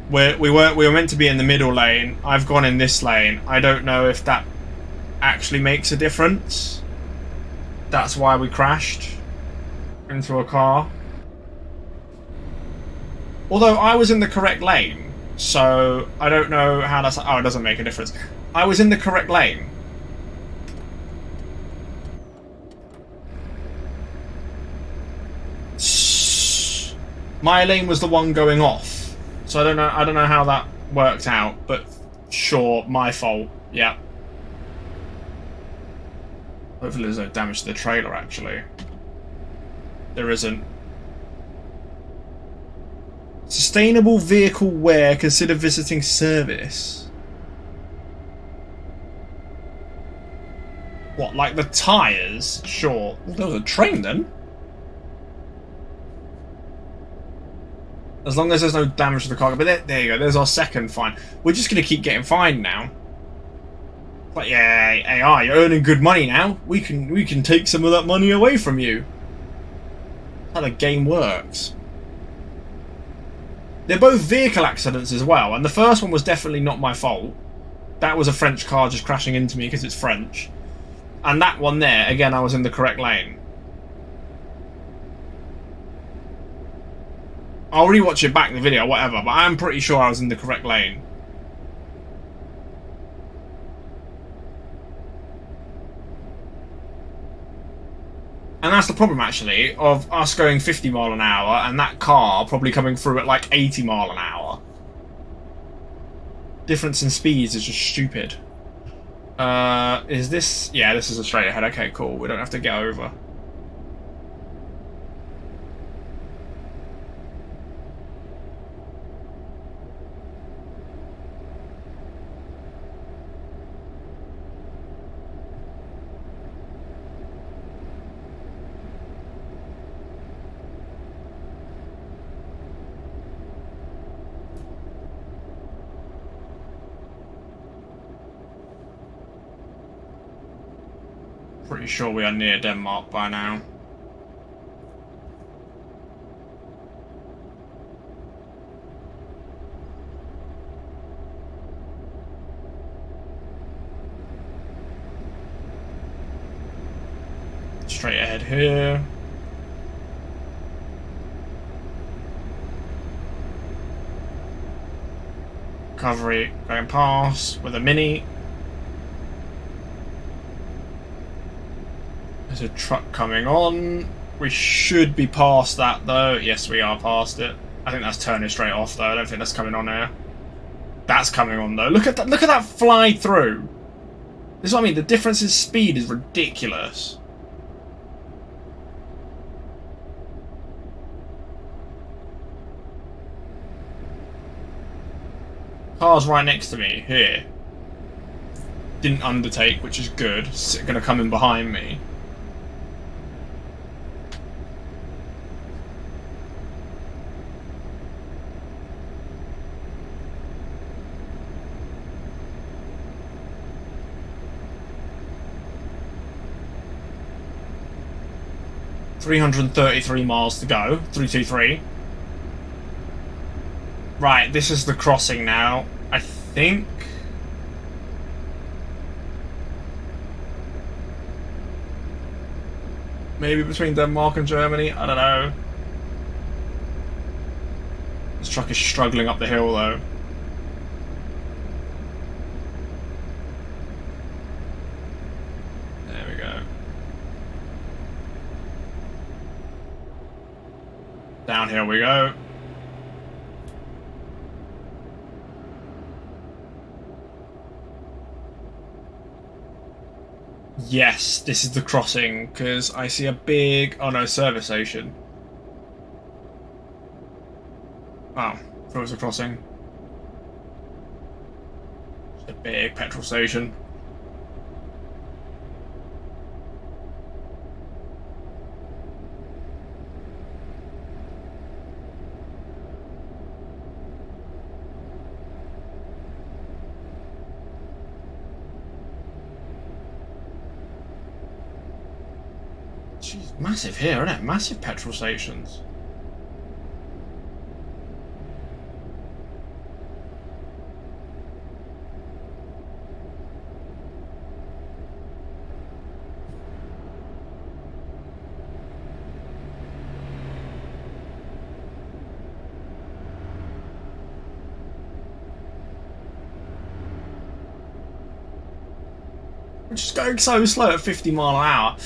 We were meant to be in the middle lane. I've gone in this lane. I don't know if that actually makes a difference. That's why we crashed into a car. Although I was in the correct lane, so I don't know how that's... Oh, it doesn't make a difference. I was in the correct lane. My lane was the one going off, so I don't know how that worked out, but sure, my fault. Yeah. Hopefully there's no damage to the trailer, actually. There isn't. Sustainable vehicle wear, consider visiting service. What, like the tyres? Sure. Well, there was a train then. As long as there's no damage to the cargo. But there you go, there's our second fine. We're just going to keep getting fined now. But yeah, AI, you're earning good money now. We can take some of that money away from you. That's how the game works. They're both vehicle accidents as well, and the first one was definitely not my fault. That was a French car just crashing into me because it's French. And that one there, again, I was in the correct lane. I'll rewatch it back in the video, whatever, but I'm pretty sure I was in the correct lane. And that's the problem, actually, of us going 50 mile an hour and that car probably coming through at like 80 mile an hour. Difference in speeds is just stupid. Is this... Yeah, this is a straight ahead. Okay, cool. We don't have to get over. Pretty sure we are near Denmark by now. Straight ahead here. Recovery going past with a Mini. There's a truck coming on. We should be past that though. Yes, we are past it. I think that's turning straight off though. I don't think that's coming on here. That's coming on though. Look at that! Look at that fly through. This is what I mean. The difference in speed is ridiculous. Car's right next to me here. Didn't undertake, which is good. It's gonna come in behind me. $333 miles to go. 323. Right, this is the crossing now. I think. Maybe between Denmark and Germany. I don't know. This truck is struggling up the hill though. There we go. Downhill we go. Yes, this is the crossing, because I see a big... Oh no, service station. Oh, thought it was a crossing. It's a big petrol station. Jeez, massive here, isn't it? Massive petrol stations. We're just going so slow at 50 mile an hour.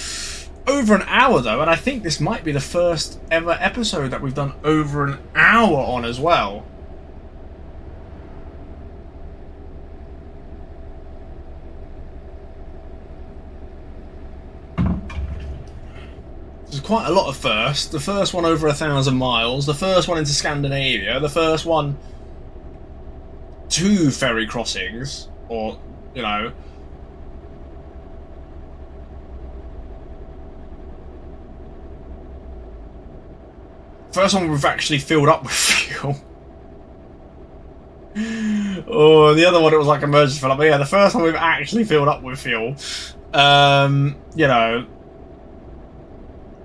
Over an hour though, and I think this might be the first ever episode that we've done over an hour on as well. There's quite a lot of firsts. The first one over 1,000 miles, the first one into Scandinavia, the first one 2 ferry crossings, or, you know... First one we've actually filled up with fuel. Oh, the other one it was like emergency fill up. But yeah, the first one we've actually filled up with fuel. You know,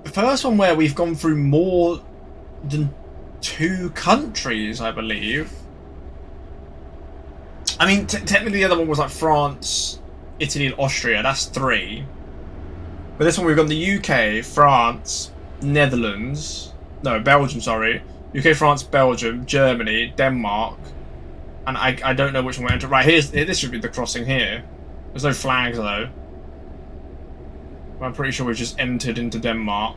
the first one where we've gone through more than 2 countries, I believe. I mean, technically the other one was like France, Italy, and Austria. That's 3. But this one we've got the UK, France, Netherlands. No, Belgium, sorry. UK, France, Belgium, Germany, Denmark. And I don't know which one we're entering. Right, this should be the crossing here. There's no flags, though. I'm pretty sure we've just entered into Denmark.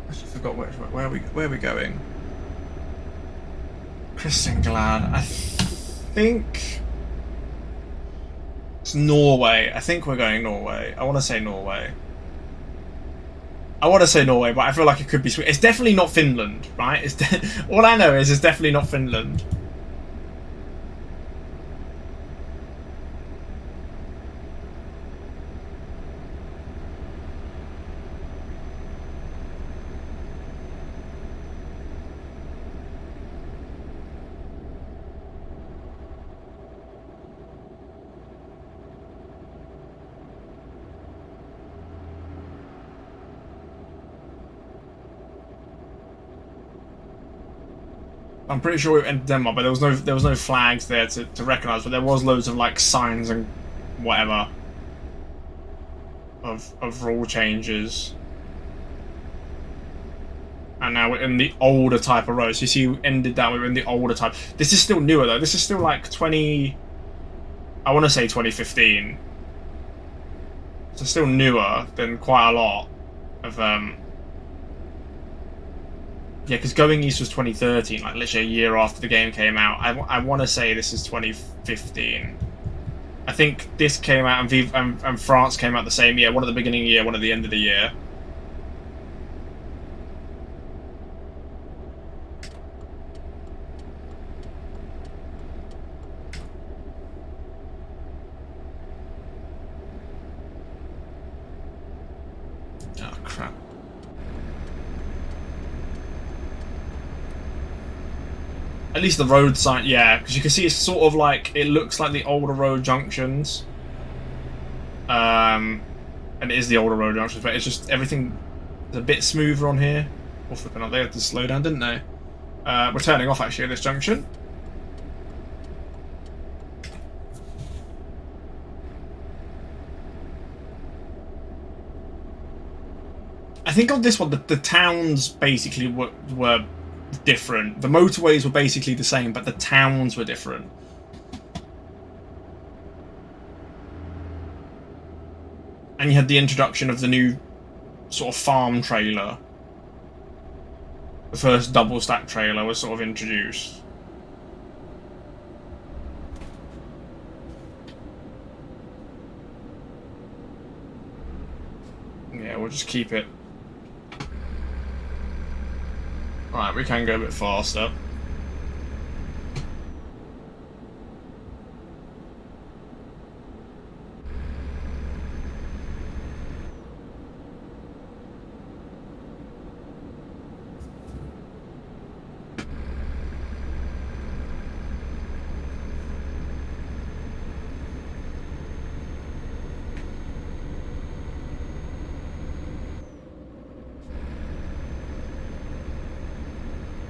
I just forgot where are we going? Kristianstad. I think it's Norway. I think we're going Norway. I want to say Norway. But I feel like it could be Sweden. It's definitely not Finland, right? All I know is it's definitely not Finland. I'm pretty sure we entered Denmark, but there was no flags there to recognise. But there was loads of like signs and whatever of rule changes. And now we're in the older type of road. So you see, we ended that. We were in the older type. This is still newer though. This is still like 20. I want to say 2015. So still newer than quite a lot of yeah, because Going East was 2013, like literally a year after the game came out. I want to say this is 2015. I think this came out and France came out the same year. One at the beginning of the year, one at the end of the year. Oh, crap. At least the road sign, yeah, because you can see it's sort of like, it looks like the older road junctions. And it is the older road junctions, but it's just everything is a bit smoother on here. Oh, flipping out, they had to slow down, didn't they? We're turning off actually at this junction. I think on this one, the towns basically were different. The motorways were basically the same, but the towns were different. And you had the introduction of the new sort of farm trailer. The first double stack trailer was sort of introduced. Yeah, we'll just keep it. Right, we can go a bit faster.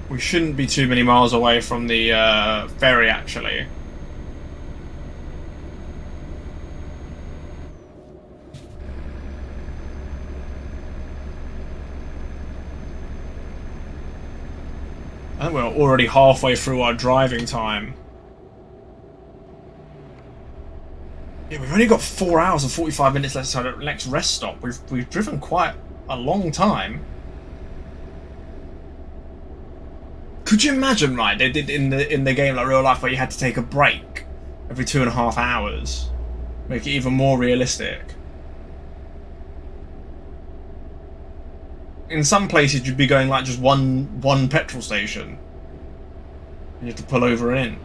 We shouldn't be too many miles away from the ferry, actually. I think we're already halfway through our driving time. Yeah, we've only got 4 hours and 45 minutes left to our next rest stop. We've driven quite a long time. Could you imagine, right? They did in the game like real life where you had to take a break every 2.5 hours, make it even more realistic. In some places, you'd be going like just one petrol station. You have to pull over and in.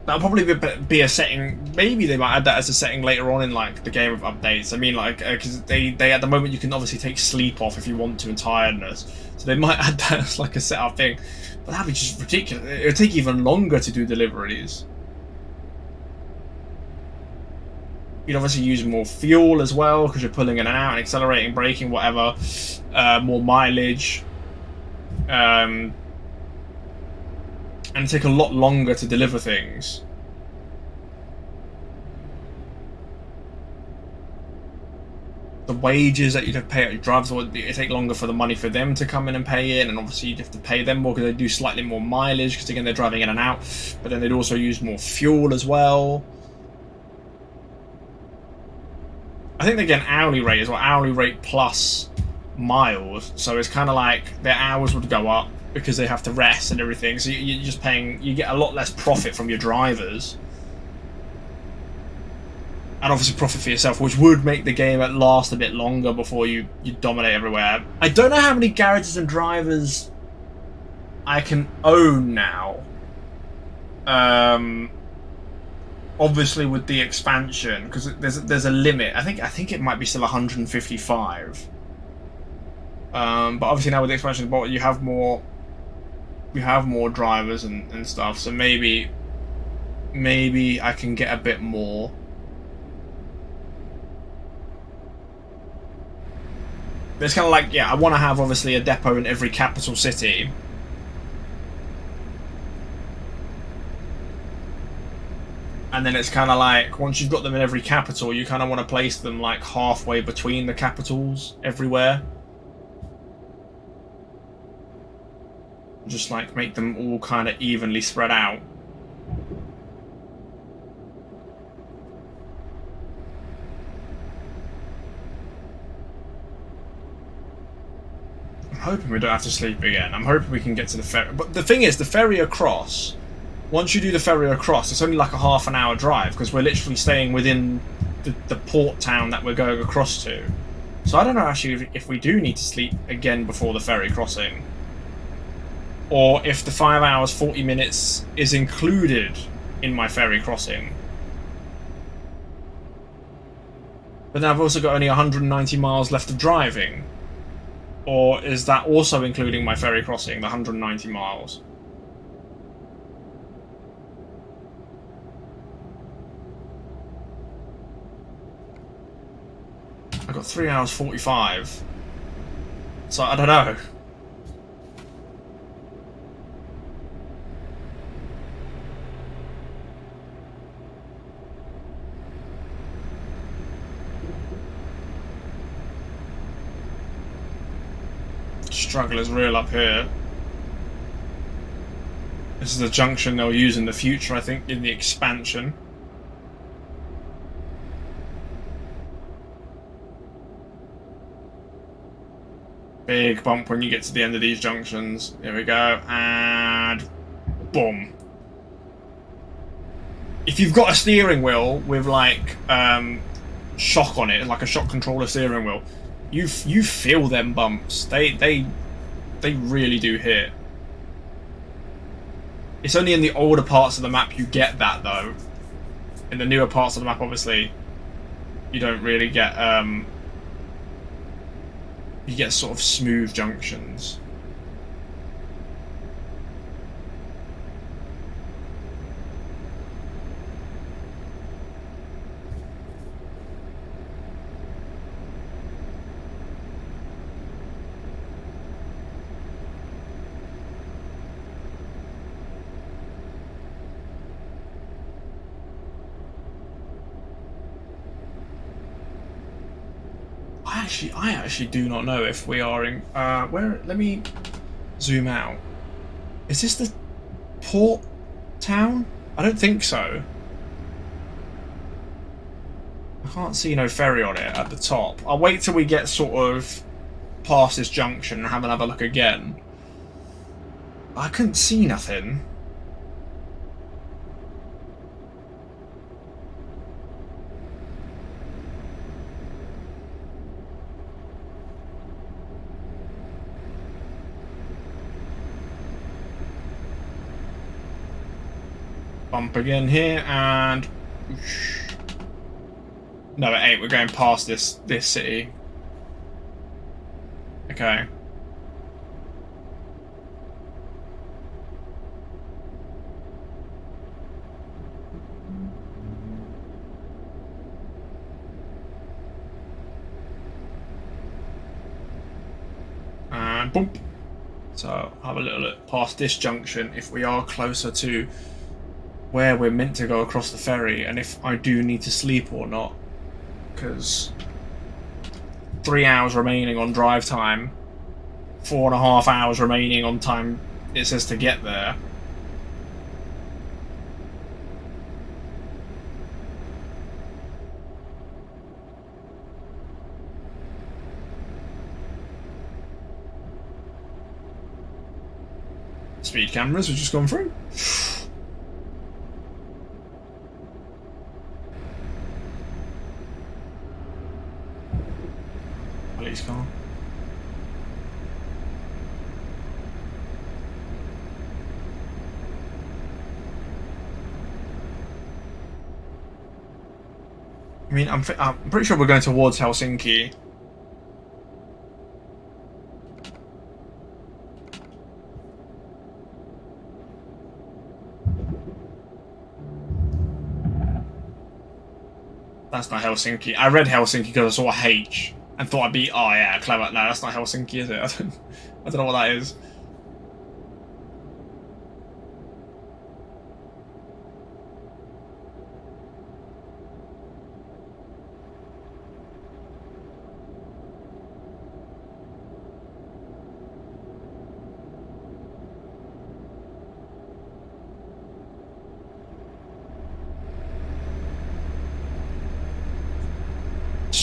That'll probably be a setting. Maybe they might add that as a setting later on in like the game of updates. I mean, like because they at the moment you can obviously take sleep off if you want to and tiredness. So they might add that as like a setup thing. But that'd be just ridiculous. It would take even longer to do deliveries. You'd obviously use more fuel as well because you're pulling in and out and accelerating, braking, whatever. More mileage. And take a lot longer to deliver things. The wages that you'd have to pay out your drivers, it'd take longer for the money for them to come in and pay in, and obviously you'd have to pay them more because they do slightly more mileage because again they're driving in and out, but then they'd also use more fuel as well. I think they get an hourly rate as well, hourly rate plus miles, so it's kind of like their hours would go up because they have to rest and everything, so you're just paying, you get a lot less profit from your drivers. And obviously profit for yourself, which would make the game last a bit longer before you dominate everywhere. I don't know how many garages and drivers I can own now. Obviously with the expansion, because there's a limit. I think it might be still 155. But obviously now with the expansion, you have more drivers and stuff, so maybe I can get a bit more. But it's kind of like, yeah, I want to have obviously a depot in every capital city, And then it's kind of like, once you've got them in every capital, you kind of want to place them like halfway between the capitals everywhere. Just like make them all kind of evenly spread out. I'm hoping we don't have to sleep again. I'm hoping we can get to the ferry. But the thing is, the ferry across, once you do the ferry across, it's only like a half an hour drive because we're literally staying within the port town that we're going across to. So I don't know actually if we do need to sleep again before the ferry crossing. Or if the 5 hours 40 minutes is included in my ferry crossing. But then I've also got only 190 miles left of driving. Or is that also including my ferry crossing, the 190 miles? I've got 3 hours 45. So I don't know. Struggle is real up here. This is the junction they'll use in the future, I think, in the expansion. Big bump when you get to the end of these junctions. Here we go, and boom. If you've got a steering wheel with like shock on it, like a shock controller steering wheel, you feel them bumps. They really do hit. It's only in the older parts of the map you get that though. In the newer parts of the map, obviously, you don't really get you get sort of smooth junctions. I actually do not know if we are in where. Let me zoom out. Is this the port town? I don't think so. I can't see no ferry on it at the top. I'll wait till we get sort of past this junction and have another look again. I couldn't see nothing. Bump again here, and no, it ain't. We're going past this city. Okay. And boom. So have a little look past this junction if we are closer to where we're meant to go across the ferry, and if I do need to sleep or not, because 3 hours remaining on drive time, 4.5 hours remaining on time it says to get there. Speed cameras have just gone through. Police car. I mean, I'm pretty sure we're going towards Helsinki. That's not Helsinki. I read Helsinki because I saw a H and thought I'd be, oh yeah, clever. No, that's not Helsinki, is it? I don't know what that is.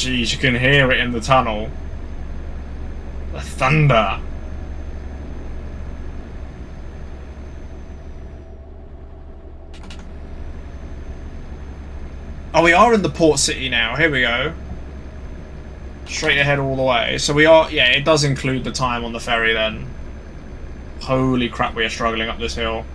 Jeez, you can hear it in the tunnel. The thunder. Oh, we are in the port city now. Here we go. Straight ahead all the way. So we are... Yeah, it does include the time on the ferry then. Holy crap, we are struggling up this hill.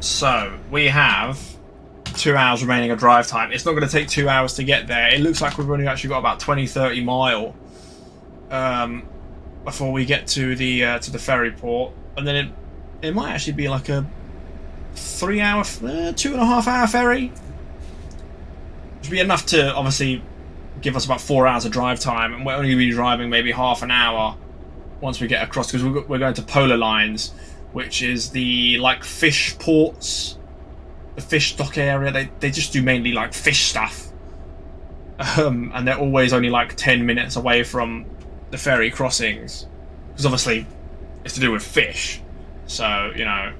So, we have 2 hours remaining of drive time. It's not going to take 2 hours to get there. It looks like we've only actually got about 20-30 mile before we get to the ferry port, and then it might actually be like a 3 hour, 2.5 hour ferry, which would be enough to obviously give us about 4 hours of drive time, and we're only going to be driving maybe half an hour once we get across, because we're going to Polar Lines, which is the like fish ports, the fish dock area. They just do mainly like fish stuff, and they're always only like 10 minutes away from the ferry crossings, because obviously it's to do with fish. So you know.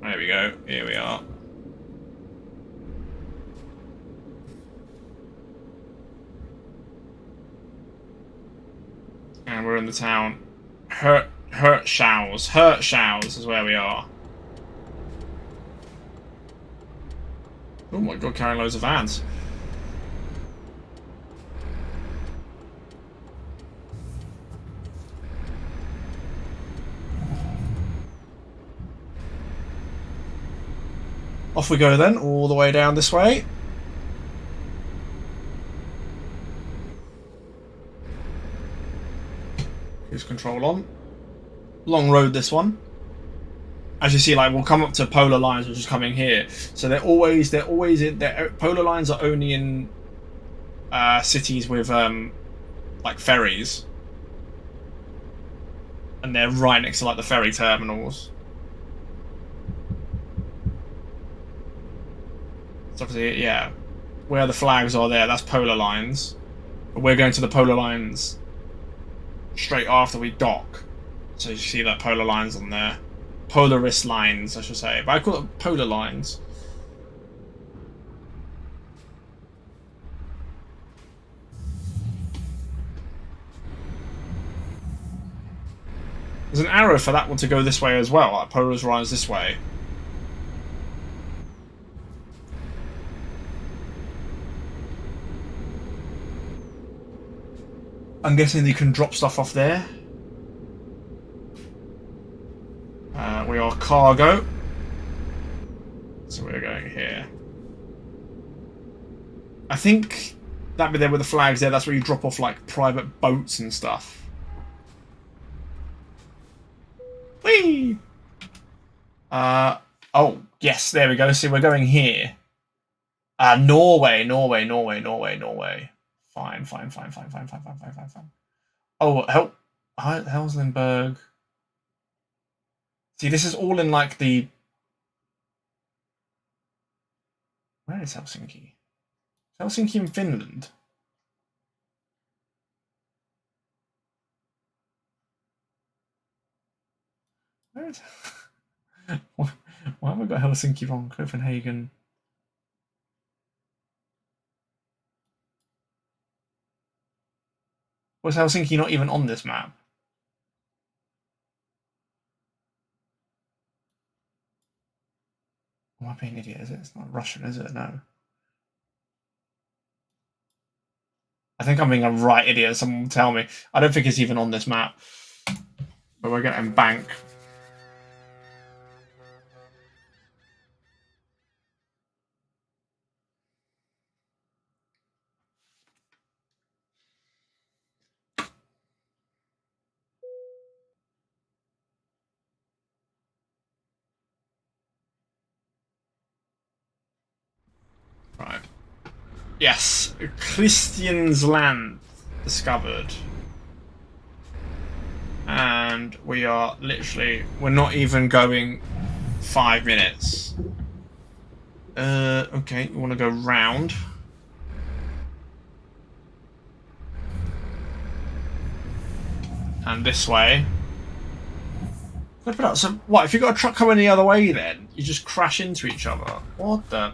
There we go. Here we are. And we're in the town. Hirtshals is where we are. Oh my god, carrying loads of vans. Off we go then, all the way down this way. Cruise control on. Long road this one. As you see, like we'll come up to Polar Lines, which is coming here. So they're always in. Polar Lines are only in cities with like ferries, and they're right next to like the ferry terminals. So obviously, yeah, where the flags are there, that's Polar Lines. But we're going to the Polar Lines straight after we dock. So you see that Polar Lines on there. Polaris Lines, I should say. But I call it Polar Lines. There's an arrow for that one to go this way as well. Like Polaris Lines this way. I'm guessing you can drop stuff off there. We are cargo. So we're going here. I think that bit there with the flags there, that's where you drop off like private boats and stuff. Whee! Oh, yes, there we go. See, we're going here. Norway. Fine. Oh, Helsingborg. See, this is all in like the... Where is Helsinki? Is Helsinki in Finland? Where is... Why have I got Helsinki wrong? Copenhagen. Was Helsinki not even on this map? Am I being an idiot? Is it? It's not Russian, is it? No. I think I'm being a right idiot. Someone will tell me. I don't think it's even on this map. But we're getting bank. Yes, Christian's Land discovered. And we are literally, we're not even going 5 minutes. Okay, you want to go round. And this way. So what, if you've got a truck coming the other way then, you just crash into each other? What the?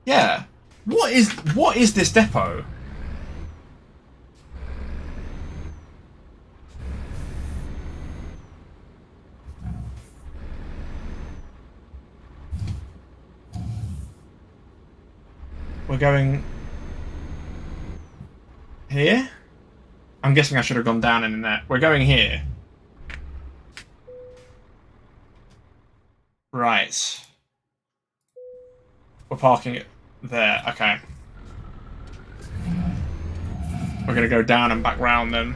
Yeah. What is this depot? We're going here? I'm guessing I should have gone down in there. We're going here. Right. We're parking it there. Okay. We're gonna go down and back round then.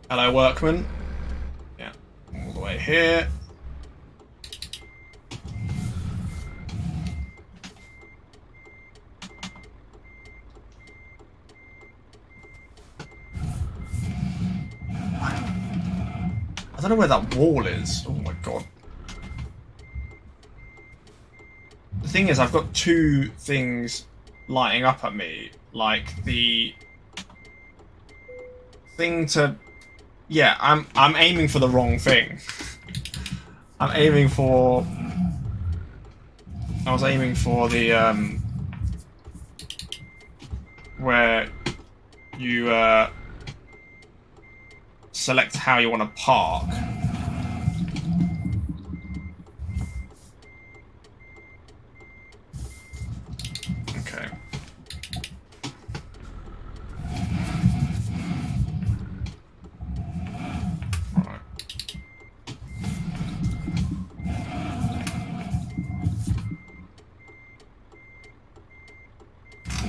Hello, workman. Yeah, all the way here. I don't know where that wall is. Oh my god. The thing is, I've got two things lighting up at me. Like the thing to... Yeah, I'm aiming for the wrong thing. I'm aiming for... I was aiming for the, where you, select how you want to park. Okay. Right.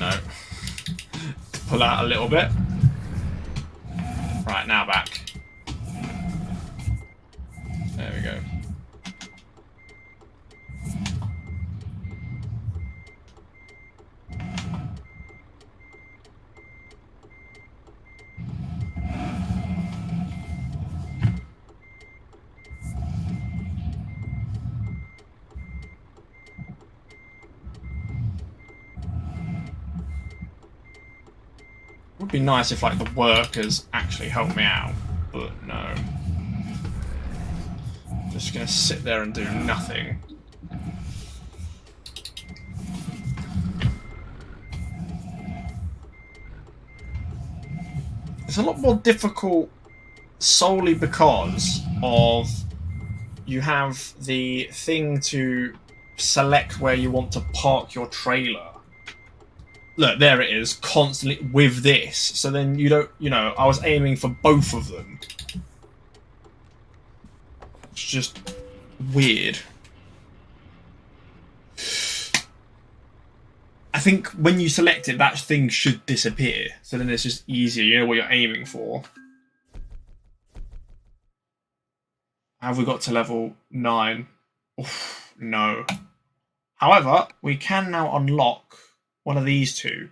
No. Pull out a little bit. Right, now back. There we go. It would be nice if, like, the workers actually helped me out, but no. Just gonna sit there and do nothing. It's a lot more difficult solely because of you have the thing to select where you want to park your trailer. Look, there it is, constantly with this. So then you don't, you know, I was aiming for both of them. It's just weird. I think when you select it, that thing should disappear. So then it's just easier, you know what you're aiming for. Have we got to level 9? Oof, no. However, we can now unlock one of these two.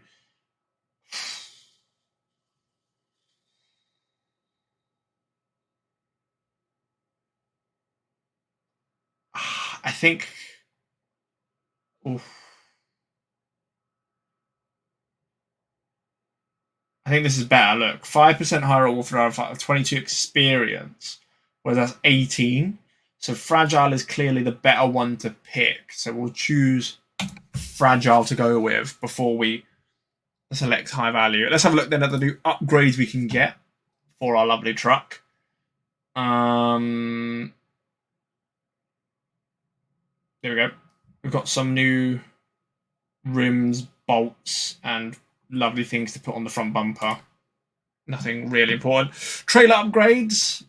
I think... Oof. I think this is better. Look, 5% higher warfare, 22 experience, whereas that's 18. So Fragile is clearly the better one to pick. So we'll choose Fragile to go with before we select high value. Let's have a look then at the new upgrades we can get for our lovely truck. There we go. We've got some new rims, bolts, and lovely things to put on the front bumper. Nothing really important. Trailer upgrades.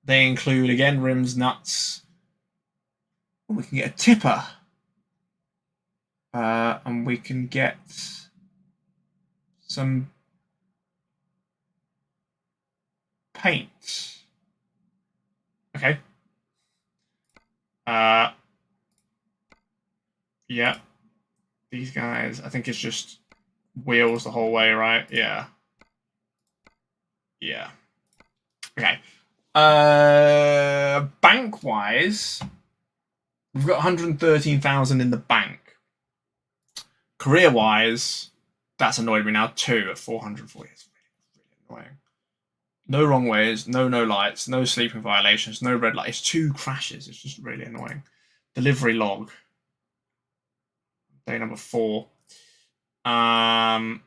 They include, again, rims, nuts. We can get a tipper. And we can get some paint. Okay. Yeah. These guys, I think it's just wheels the whole way, right? Yeah. Yeah. Okay. Bank-wise, we've got 113,000 in the bank. Career-wise, that's annoyed me now. 2 at 440. It's really annoying. No wrong ways, no lights, no sleeping violations, no red light. It's 2 crashes. It's just really annoying. Delivery log. Day number 4. Yeah,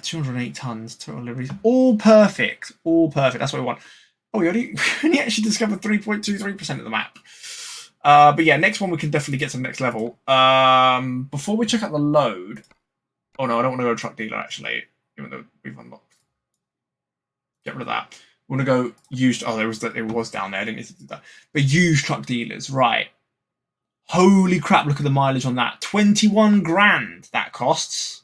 208 tons, total deliveries. All perfect. All perfect. That's what we want. Oh, we only actually discovered 3.23% of the map. But yeah, next one we can definitely get to the next level. Before we check out the load... Oh no, I don't want to go to truck dealer, actually. Even though we've unlocked. Get rid of that. We want to go used... Oh, it was down there. I didn't need to do that. But used truck dealers, right. Holy crap, look at the mileage on that. 21 grand that costs.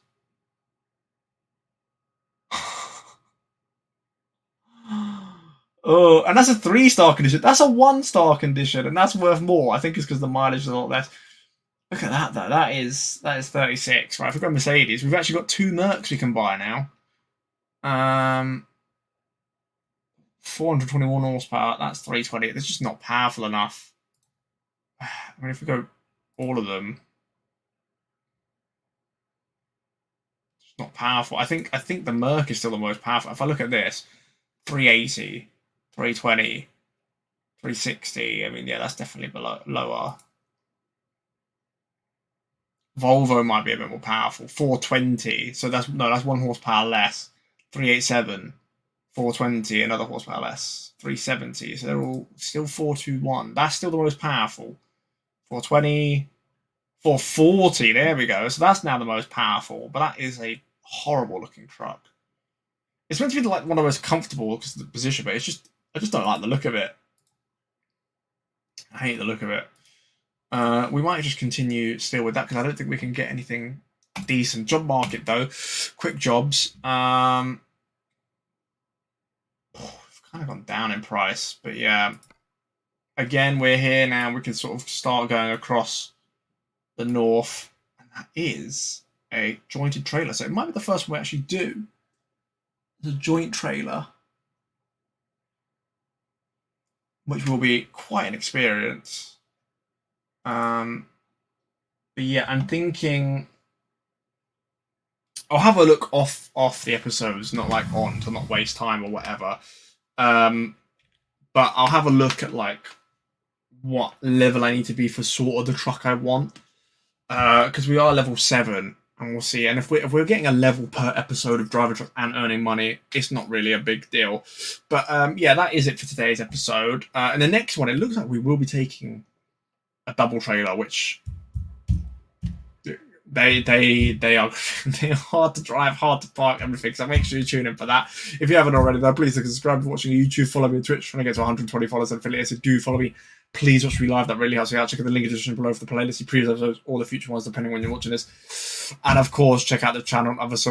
Oh, and that's a 3-star condition. That's a 1-star condition, and that's worth more. I think it's because the mileage is a lot less. Look at that, though. That is 36. Right, if we've got Mercedes, we've actually got 2 Mercs we can buy now. 421 horsepower. That's 320. It's just not powerful enough. I mean, if we go all of them, it's not powerful. I think the Merc is still the most powerful. If I look at this, 380, 320, 360. I mean, yeah, that's definitely lower. Volvo might be a bit more powerful. 420. So that's 1 horsepower less. 387. 420, another horsepower less. 370. So they're all still 421. That's still the most powerful. 420. 440. There we go. So that's now the most powerful. But that is a horrible looking truck. It's meant to be like one of the most comfortable because of the position, but I just don't like the look of it. I hate the look of it. We might just continue still with that because I don't think we can get anything decent. Job market though, quick jobs. We've kind of gone down in price, but yeah. Again, we're here now. We can sort of start going across the north, and that is a jointed trailer. So it might be the first one we actually do. The joint trailer, which will be quite an experience. But yeah, I'm thinking I'll have a look off the episodes, not like on to not waste time or whatever. But I'll have a look at like what level I need to be for sort of the truck I want. Because we are level 7. And we'll see. And if we're getting a level per episode of Driver Truck and earning money, it's not really a big deal. But yeah, that is it for today's episode. And the next one, it looks like we will be taking a double trailer, which they are they're hard to drive, hard to park, everything. So make sure you tune in for that. If you haven't already, though, please subscribe to watching YouTube. Follow me on Twitch. Trying to get to 120 followers and affiliates. So do follow me. Please watch me live. That really helps me out. Check out the link in the description below for the playlist, the previous episodes, or the future ones, depending when you're watching this. And of course, check out the channel and other social